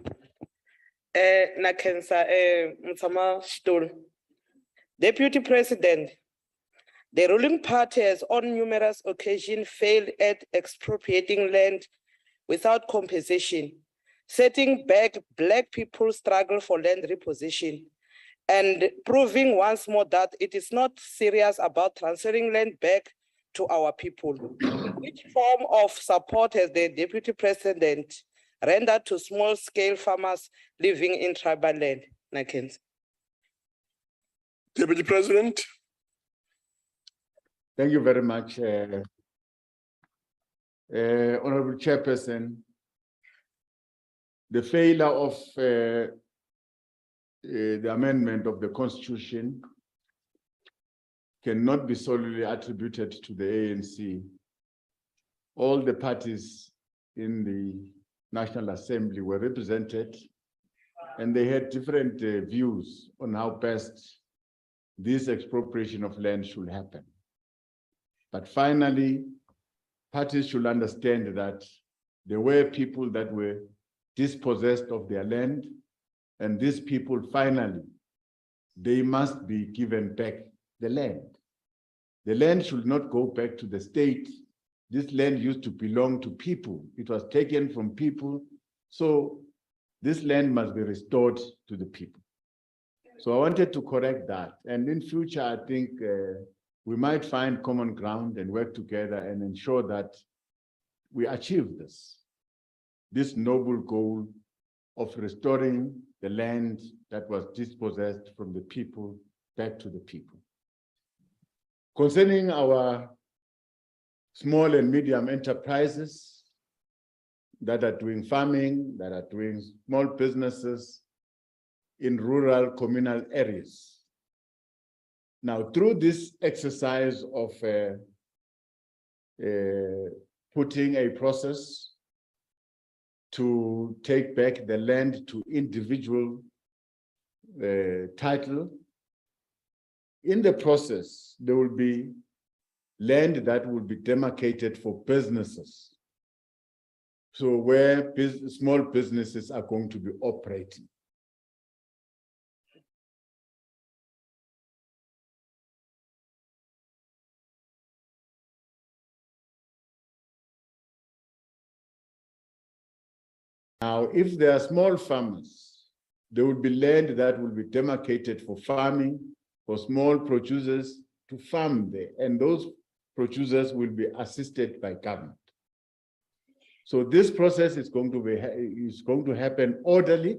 Deputy President, the ruling party has on numerous occasions failed at expropriating land without compensation, setting back Black people's struggle for land repossession, and proving once more that it is not serious about transferring land back to our people. Which form of support has the Deputy President rendered to small-scale farmers living in tribal land? Nakens. Deputy President. Thank you very much, Honorable Chairperson. The failure of the amendment of the Constitution cannot be solely attributed to the ANC. All the parties in the National Assembly were represented, and they had different views on how best this expropriation of land should happen. But finally, parties should understand that there were people that were dispossessed of their land, and these people finally, they must be given back the land. The land should not go back to the state. This land used to belong to people. It was taken from people. So this land must be restored to the people. So I wanted to correct that. And in future, I think we might find common ground and work together and ensure that we achieve this noble goal of restoring the land that was dispossessed from the people back to the people. Concerning our small and medium enterprises that are doing farming, that are doing small businesses in rural communal areas. Now, through this exercise of putting a process to take back the land to individual title, in the process, there will be land that will be demarcated for businesses. So where small businesses are going to be operating. Now, if there are small farmers, there will be land that will be demarcated for farming, for small producers to farm there, and those producers will be assisted by government. So this process is going to happen orderly,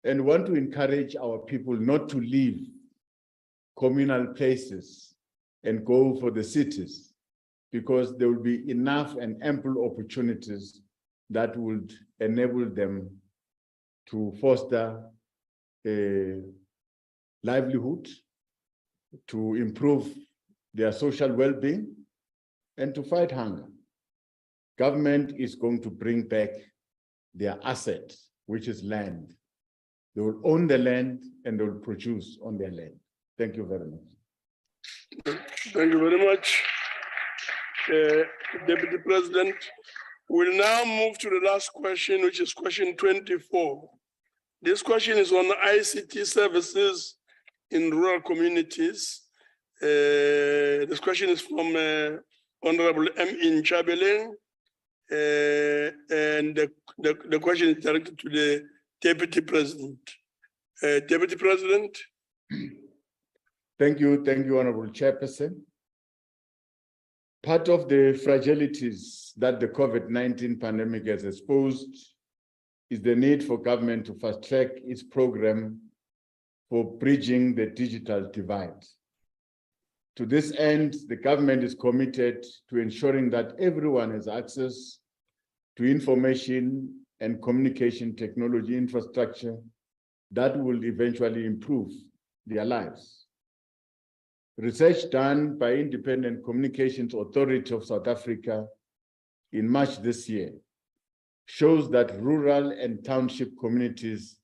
and want to encourage our people not to leave communal places and go for the cities, because there will be enough and ample opportunities that would enable them to foster a livelihood, to improve their social well-being, and to fight hunger. Government is going to bring back their asset, which is land. They will own the land and they will produce on their land. Thank you very much. Thank you very much, Deputy President. We'll now move to the last question, which is question 24. This question is on ICT services in rural communities. This question is from Honorable M. Nchabeleng, and the question is directed to the Deputy President. Deputy President. Thank you, Honorable Chairperson. Part of the fragilities that the COVID-19 pandemic has exposed is the need for government to fast-track its program for bridging the digital divide. To this end, the government is committed to ensuring that everyone has access to information and communication technology infrastructure that will eventually improve their lives. Research done by Independent Communications Authority of South Africa in March this year shows that rural and township communities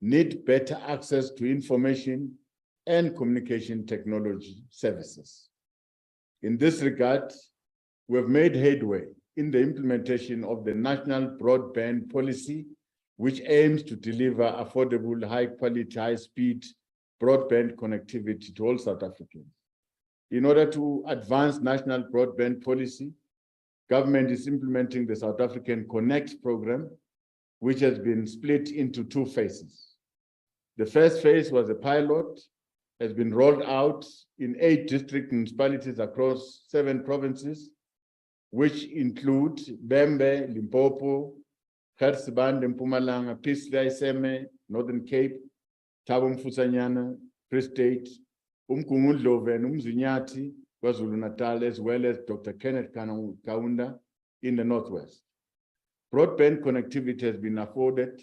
need better access to information and communication technology services. In this regard, we have made headway in the implementation of the National Broadband Policy, which aims to deliver affordable, high-quality, high-speed broadband connectivity to all South Africans. In order to advance national broadband policy, government is implementing the South African Connect program, which has been split into two phases. The first phase was a pilot has been rolled out in 8 district municipalities across 7 provinces, which include Bembe, Limpopo, Gersband, Mpumalanga, Pisla, Iseme, Northern Cape, Thabo Mfutshanyana, Free State, Umgungundlovu and Umzinyathi, KwaZulu-Natal, as well as Dr. Kenneth Kaunda in the Northwest. Broadband connectivity has been offered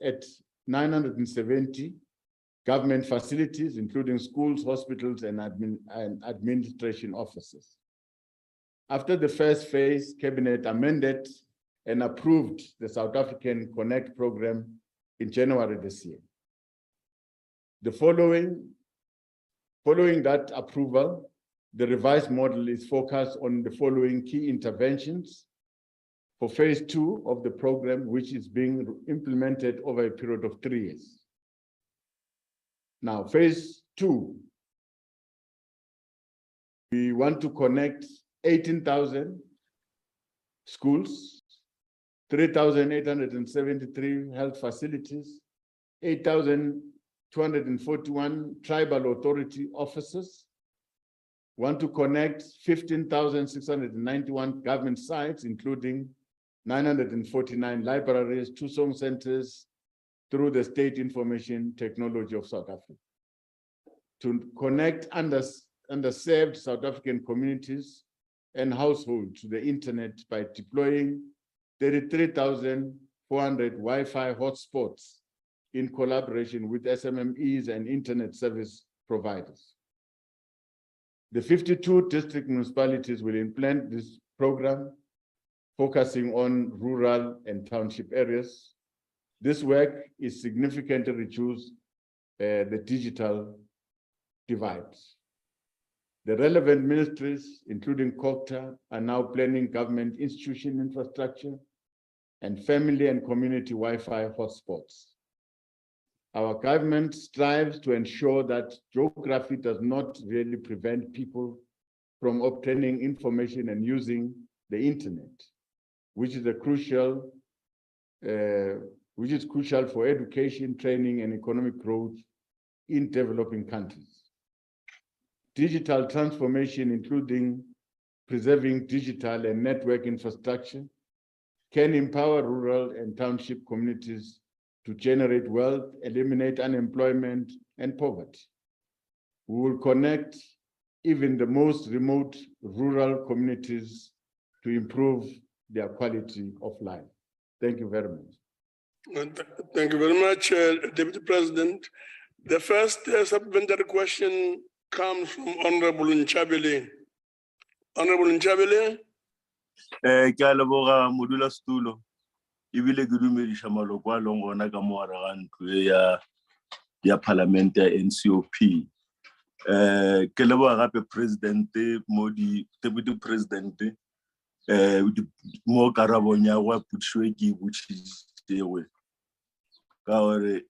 at 970 government facilities, including schools, hospitals, and administration offices. After the first phase, Cabinet amended and approved the South African Connect program in January this year. Following that approval, the revised model is focused on the following key interventions for phase 2 of the program, which is being implemented over a period of 3 years. Now, phase 2, we want to connect 18,000 schools, 3,873 health facilities, 8,241 tribal authority offices, want to connect 15,691 government sites, including 949 libraries, 2 song centers through the State Information Technology of South Africa. To connect underserved South African communities and households to the internet by deploying 33,400 Wi-Fi hotspots in collaboration with SMMEs and internet service providers. The 52 district municipalities will implement this program, focusing on rural and township areas. This work is significantly reduce the digital divide. The relevant ministries, including COGTA, are now planning government institution infrastructure and family and community Wi-Fi hotspots. Our government strives to ensure that geography does not really prevent people from obtaining information and using the internet, which is crucial for education, training, and economic growth in developing countries. Digital transformation, including preserving digital and network infrastructure, can empower rural and township communities to generate wealth, eliminate unemployment and poverty. We will connect even the most remote rural communities to improve their quality of life. Thank you very much. Thank you very much, Deputy President. The first supplementary question comes from Honorable Nchabele. Honorable Nchabele. Ke a leboga modula stulo ebile ke dumedisha maloko a leng gona ka mo gare ga ntlo ya parliament ya NCOP. Ke leboga gape president mo di deputy president mo karabong ya go putshwe ke botšitšewe ka gore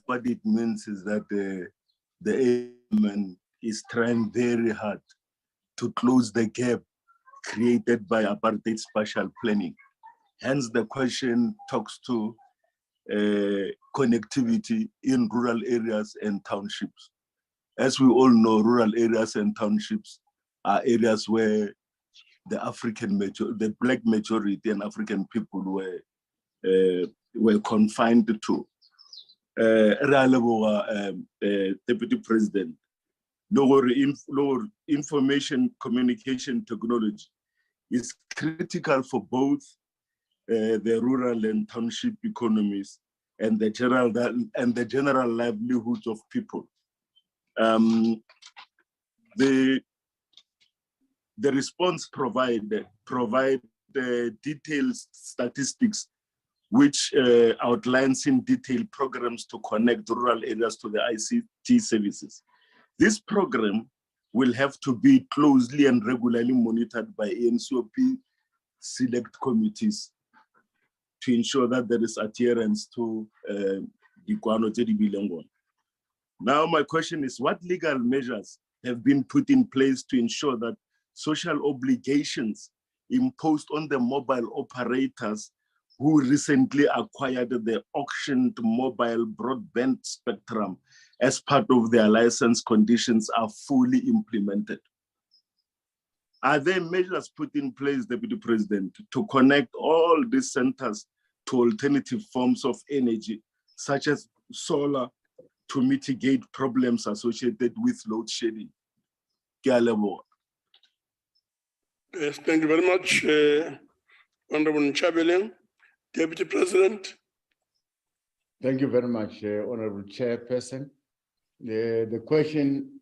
what it means is that the government is trying very hard to close the gap created by apartheid spatial planning. Hence, the question talks to connectivity in rural areas and townships. As we all know, rural areas and townships are areas where the Black majority and African people were confined to. Deputy President, lower information communication technology is critical for both the rural and township economies and the general livelihoods of people. The response provide detailed statistics which outlines in detail programs to connect rural areas to the ICT services. This program will have to be closely and regularly monitored by NCOP select committees to ensure that there is adherence to the Kwano Tedi Bilengon. Now my question is, what legal measures have been put in place to ensure that social obligations imposed on the mobile operators who recently acquired the auctioned mobile broadband spectrum as part of their license conditions are fully implemented? Are there measures put in place, Deputy President, to connect all these centers to alternative forms of energy, such as solar, to mitigate problems associated with load shedding? Yes, thank you very much, Honorable Nchabeleng. Deputy President. Thank you very much, Honorable Chairperson. The question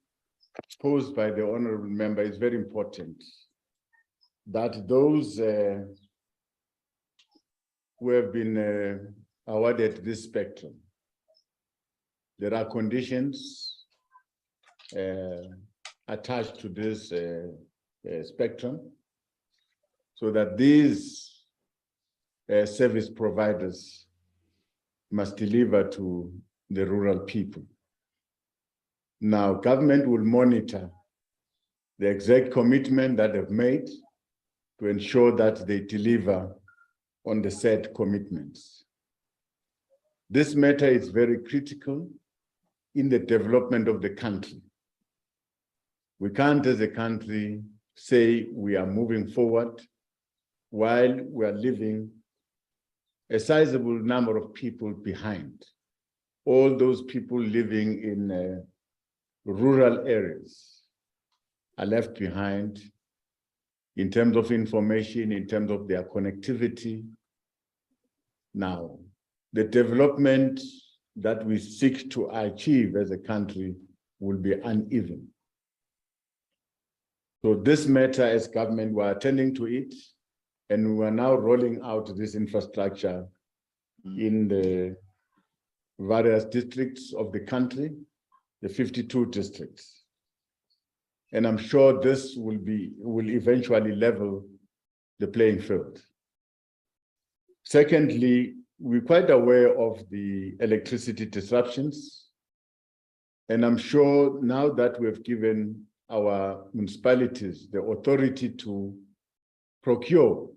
posed by the Honorable Member is very important, that those who have been awarded this spectrum, there are conditions attached to this spectrum, so that these service providers must deliver to the rural people. Now, government will monitor the exact commitment that they've made to ensure that they deliver on the said commitments. This matter is very critical in the development of the country. We can't, as a country, say we are moving forward while we are leaving a sizable number of people behind. All those people living in rural areas are left behind in terms of information, in terms of their connectivity. Now, the development that we seek to achieve as a country will be uneven. So this matter, as government, we're attending to it, and we are now rolling out this infrastructure in the various districts of the country, the 52 districts. And I'm sure this will eventually level the playing field. Secondly, we're quite aware of the electricity disruptions. And I'm sure now that we've given our municipalities the authority to procure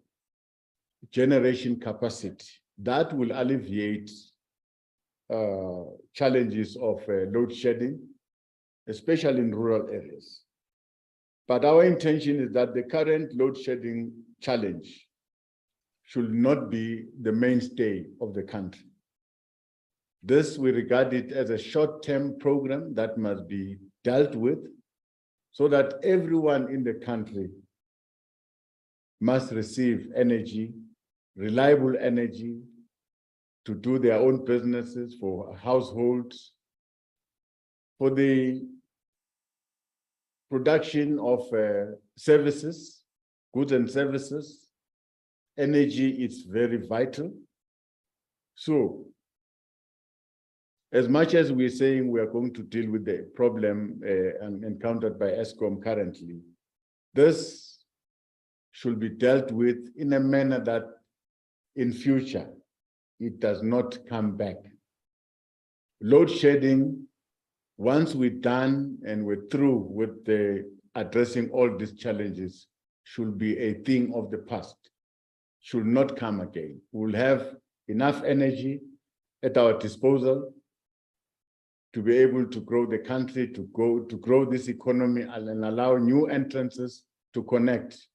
generation capacity, that will alleviate challenges of load shedding, especially in rural areas. But our intention is that the current load shedding challenge should not be the mainstay of the country. This, we regard it as a short-term program that must be dealt with so that everyone in the country must receive energy, reliable energy, to do their own businesses, for households, for the production of services, goods and services. Energy is very vital. So, as much as we're saying we are going to deal with the problem encountered by Eskom currently, this should be dealt with in a manner that in future, it does not come back. Load shedding, once we're done and we're through with addressing all these challenges, should be a thing of the past, should not come again. We'll have enough energy at our disposal to be able to grow the country, to grow this economy, and allow new entrances to connect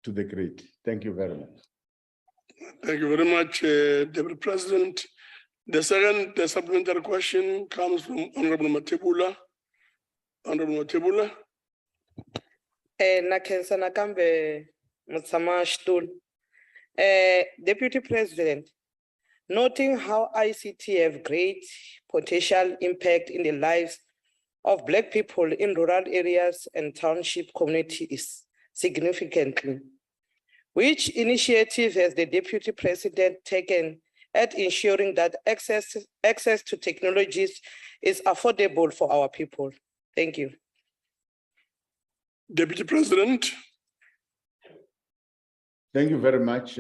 to the grid. Thank you very much. Thank you very much, Deputy President. The second supplementary question comes from Honorable Matebula. Honorable Matebula. Nakensa nakambe Mutsama Shtul. Deputy President, noting how ICT have great potential impact in the lives of Black people in rural areas and township communities significantly, which initiative has the Deputy President taken at ensuring that access to technologies is affordable for our people? Thank you. Deputy President. Thank you very much.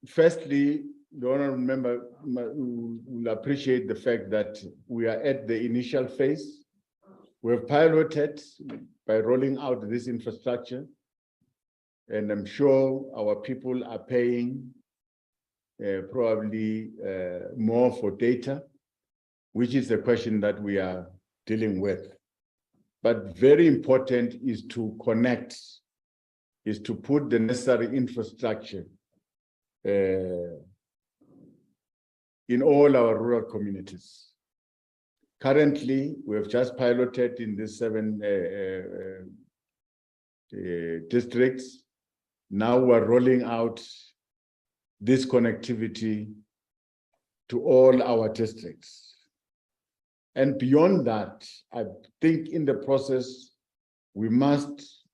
Firstly, the honorable member will appreciate the fact that we are at the initial phase. We have piloted by rolling out this infrastructure. and I'm sure our people are paying probably more for data, which is a question that we are dealing with. But very important is to connect, is to put the necessary infrastructure in all our rural communities. Currently, we have just piloted in these 7 districts. Now we're rolling out this connectivity to all our districts. And beyond that, I think in the process, we must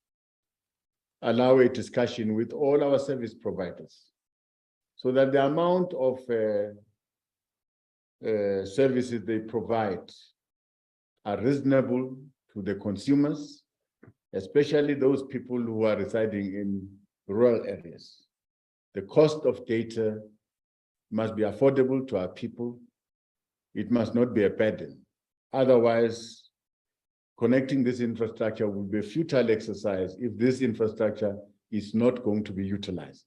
allow a discussion with all our service providers so that the amount of services they provide are reasonable to the consumers, especially those people who are residing in rural areas. The cost of data must be affordable to our people. It must not be a burden. Otherwise, connecting this infrastructure will be a futile exercise if this infrastructure is not going to be utilized.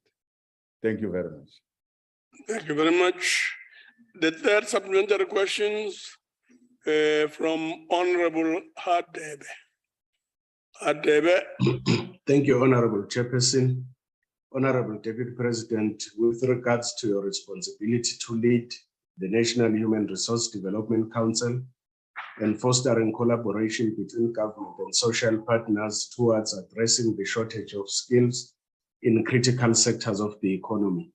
Thank you very much. Thank you very much. The third supplementary questions from Honorable Hadebe. Hadebe. Thank you, Honorable Chairperson. Honorable Deputy President, with regards to your responsibility to lead the National Human Resource Development Council and fostering collaboration between government and social partners towards addressing the shortage of skills in critical sectors of the economy,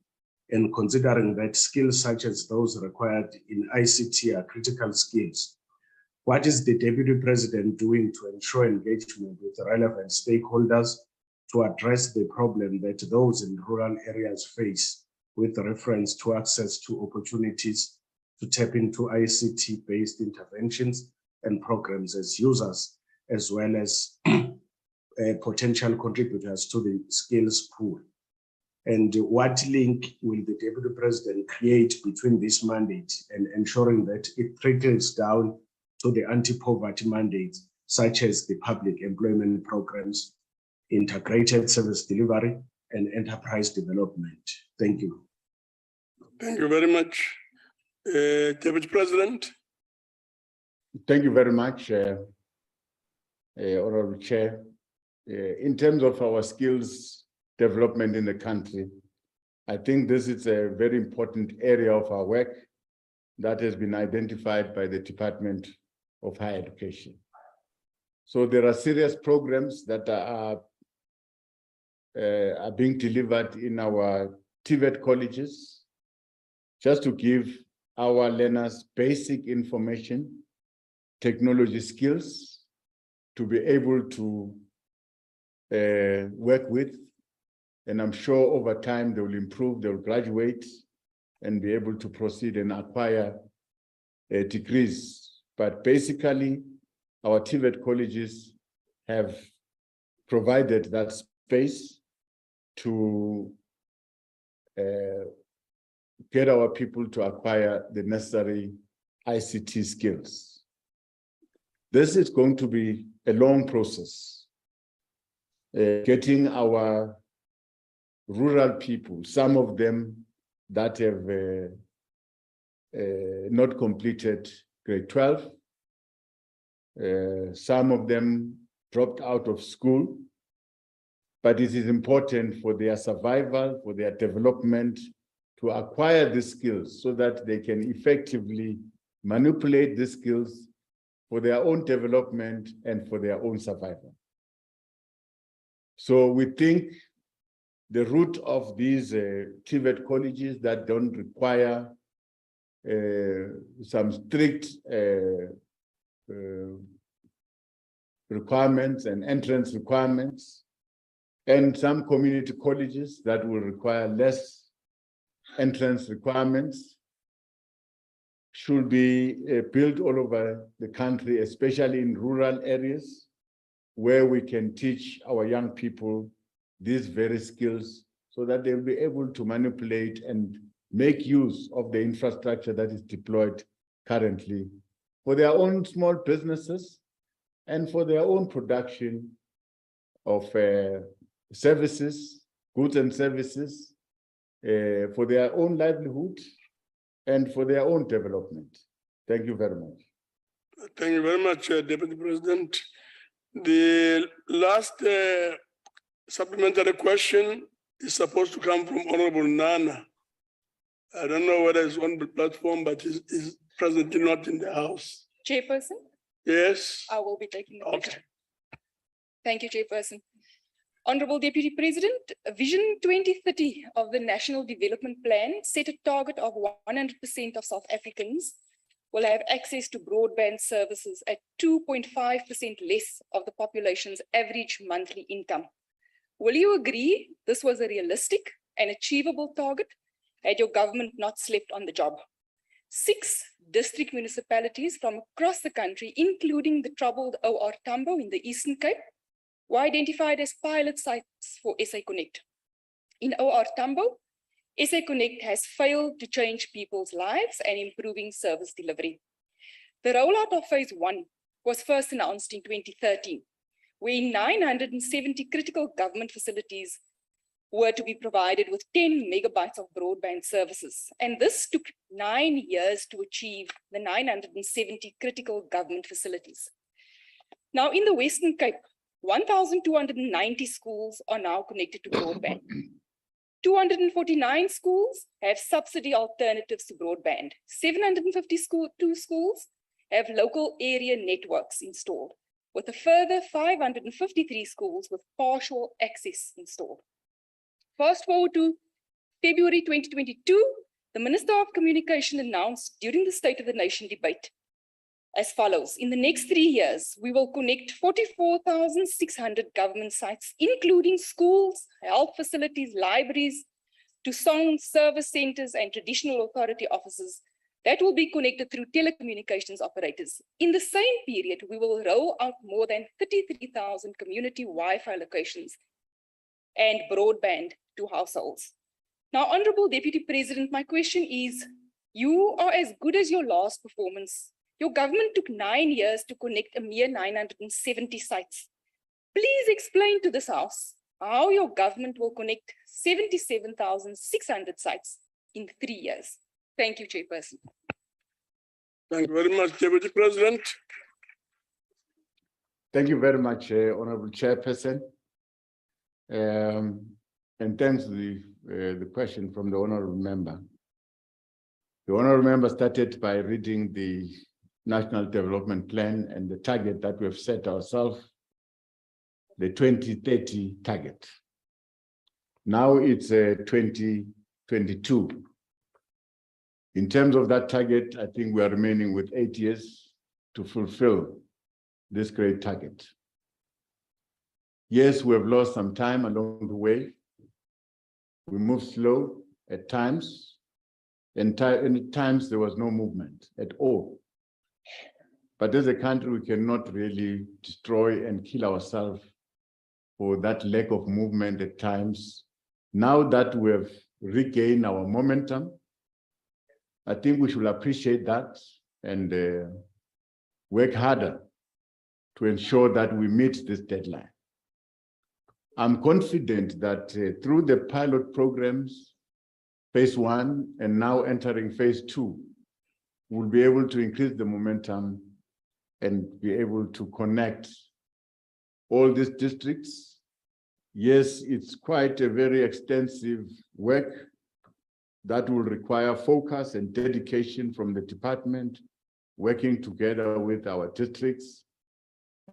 and considering that skills such as those required in ICT are critical skills, what is the Deputy President doing to ensure engagement with relevant stakeholders to address the problem that those in rural areas face with reference to access to opportunities to tap into ICT-based interventions and programs as users, as well as potential contributors to the skills pool? And what link will the Deputy President create between this mandate and ensuring that it trickles down to the anti-poverty mandates, such as the public employment programs, integrated service delivery, and enterprise development? Thank you. Thank you very much. Deputy President. Thank you very much, Honorable Chair. In terms of our skills development in the country, I think this is a very important area of our work that has been identified by the Department of Higher Education. So there are serious programs that are being delivered in our TVET colleges, just to give our learners basic information, technology skills to be able to work with. And I'm sure over time they will improve, they will graduate and be able to proceed and acquire degrees. But basically, our TVET colleges have provided that space to get our people to acquire the necessary ICT skills. This is going to be a long process, getting our rural people, some of them that have not completed grade 12, some of them dropped out of school, but it is important for their survival, for their development, to acquire the skills so that they can effectively manipulate the skills for their own development and for their own survival. So we think the route of these TVET colleges that don't require some strict requirements and entrance requirements, and some community colleges that will require less entrance requirements, should be built all over the country, especially in rural areas, where we can teach our young people these very skills so that they'll be able to manipulate and make use of the infrastructure that is deployed currently for their own small businesses and for their own production of services goods and services for their own livelihood and for their own development. Thank you very much. Thank you very much, Deputy President. The last supplementary question is supposed to come from Honorable Nana. I don't know whether it's on the platform, but is presently not in the house. Chairperson, Yes. I will be taking the Okay. question. Thank you, Chairperson. Honorable Deputy President, Vision 2030 of the National Development Plan set a target of 100% of South Africans will have access to broadband services at 2.5% less of the population's average monthly income. Will you agree this was a realistic and achievable target had your government not slept on the job? 6 district municipalities from across the country, including the troubled OR Tambo in the Eastern Cape, were identified as pilot sites for SA Connect. In OR Tambo, SA Connect has failed to change people's lives and improving service delivery. The rollout of phase 1 was first announced in 2013, where 970 critical government facilities were to be provided with 10 megabytes of broadband services. And this took 9 years to achieve the 970 critical government facilities. Now in the Western Cape, 1,290 schools are now connected to broadband. 249 schools have subsidy alternatives to broadband. 752 schools have local area networks installed, with a further 553 schools with partial access installed. Fast forward to February 2022, the Minister of Communication announced during the State of the Nation debate as follows: in the next 3 years, we will connect 44,600 government sites, including schools, health facilities, libraries, to song service centers and traditional authority offices that will be connected through telecommunications operators. In the same period, we will roll out more than 33,000 community Wi-Fi locations and broadband to households. Now, Honorable Deputy President, my question is, you are as good as your last performance. Your government took 9 years to connect a mere 970 sites. Please explain to this House how your government will connect 77,600 sites in 3 years. Thank you, Chairperson. Thank you very much, Deputy President. Thank you very much, Honorable Chairperson. And thanks to the question from the Honorable Member. The Honorable Member started by reading the National Development Plan and the target that we have set ourselves, the 2030 target. Now it's 2022. In terms of that target, I think we are remaining with 8 years to fulfill this great target. Yes, we have lost some time along the way. We moved slow at times, and at times there was no movement at all. But as a country, we cannot really destroy and kill ourselves for that lack of movement at times. Now that we have regained our momentum, I think we should appreciate that and work harder to ensure that we meet this deadline. I'm confident that through the pilot programs, phase 1, and now entering phase 2, we'll be able to increase the momentum and be able to connect all these districts. Yes, it's quite a very extensive work that will require focus and dedication from the department, working together with our districts,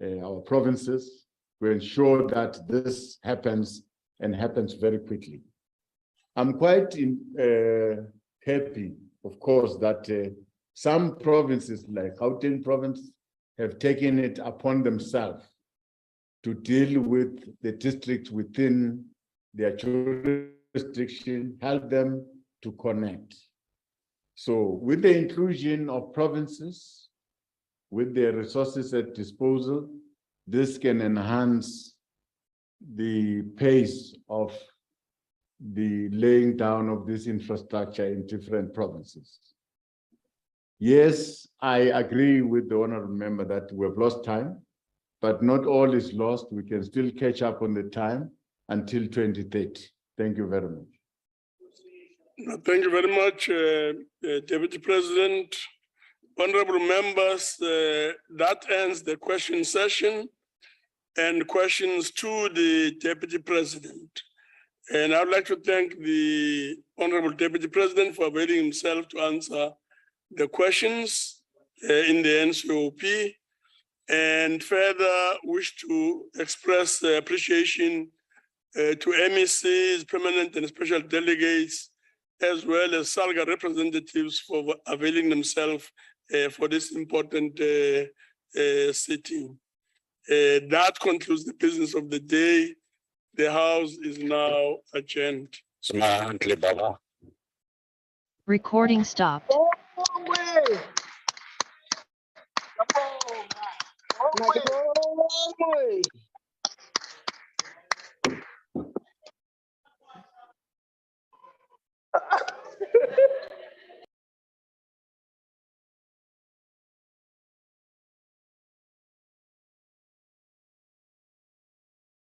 our provinces, to ensure that this happens and happens very quickly. I'm quite happy, of course, that some provinces like Gauteng province have taken it upon themselves to deal with the districts within their jurisdiction, help them to connect. So with the inclusion of provinces, with their resources at disposal, this can enhance the pace of the laying down of this infrastructure in different provinces. Yes, I agree with the honorable member that we have lost time, but not all is lost. We can still catch up on the time until 2030. Thank you very much. Thank you very much, Deputy President. Honorable members, that ends the question session and questions to the Deputy President. And I'd like to thank the Honorable Deputy President for availing himself to answer the questions in the NCOP, and further wish to express appreciation to MECs, permanent and special delegates, as well as SALGA representatives for availing themselves for this important sitting. That concludes the business of the day. The House is now adjourned. Recording stopped. Long way.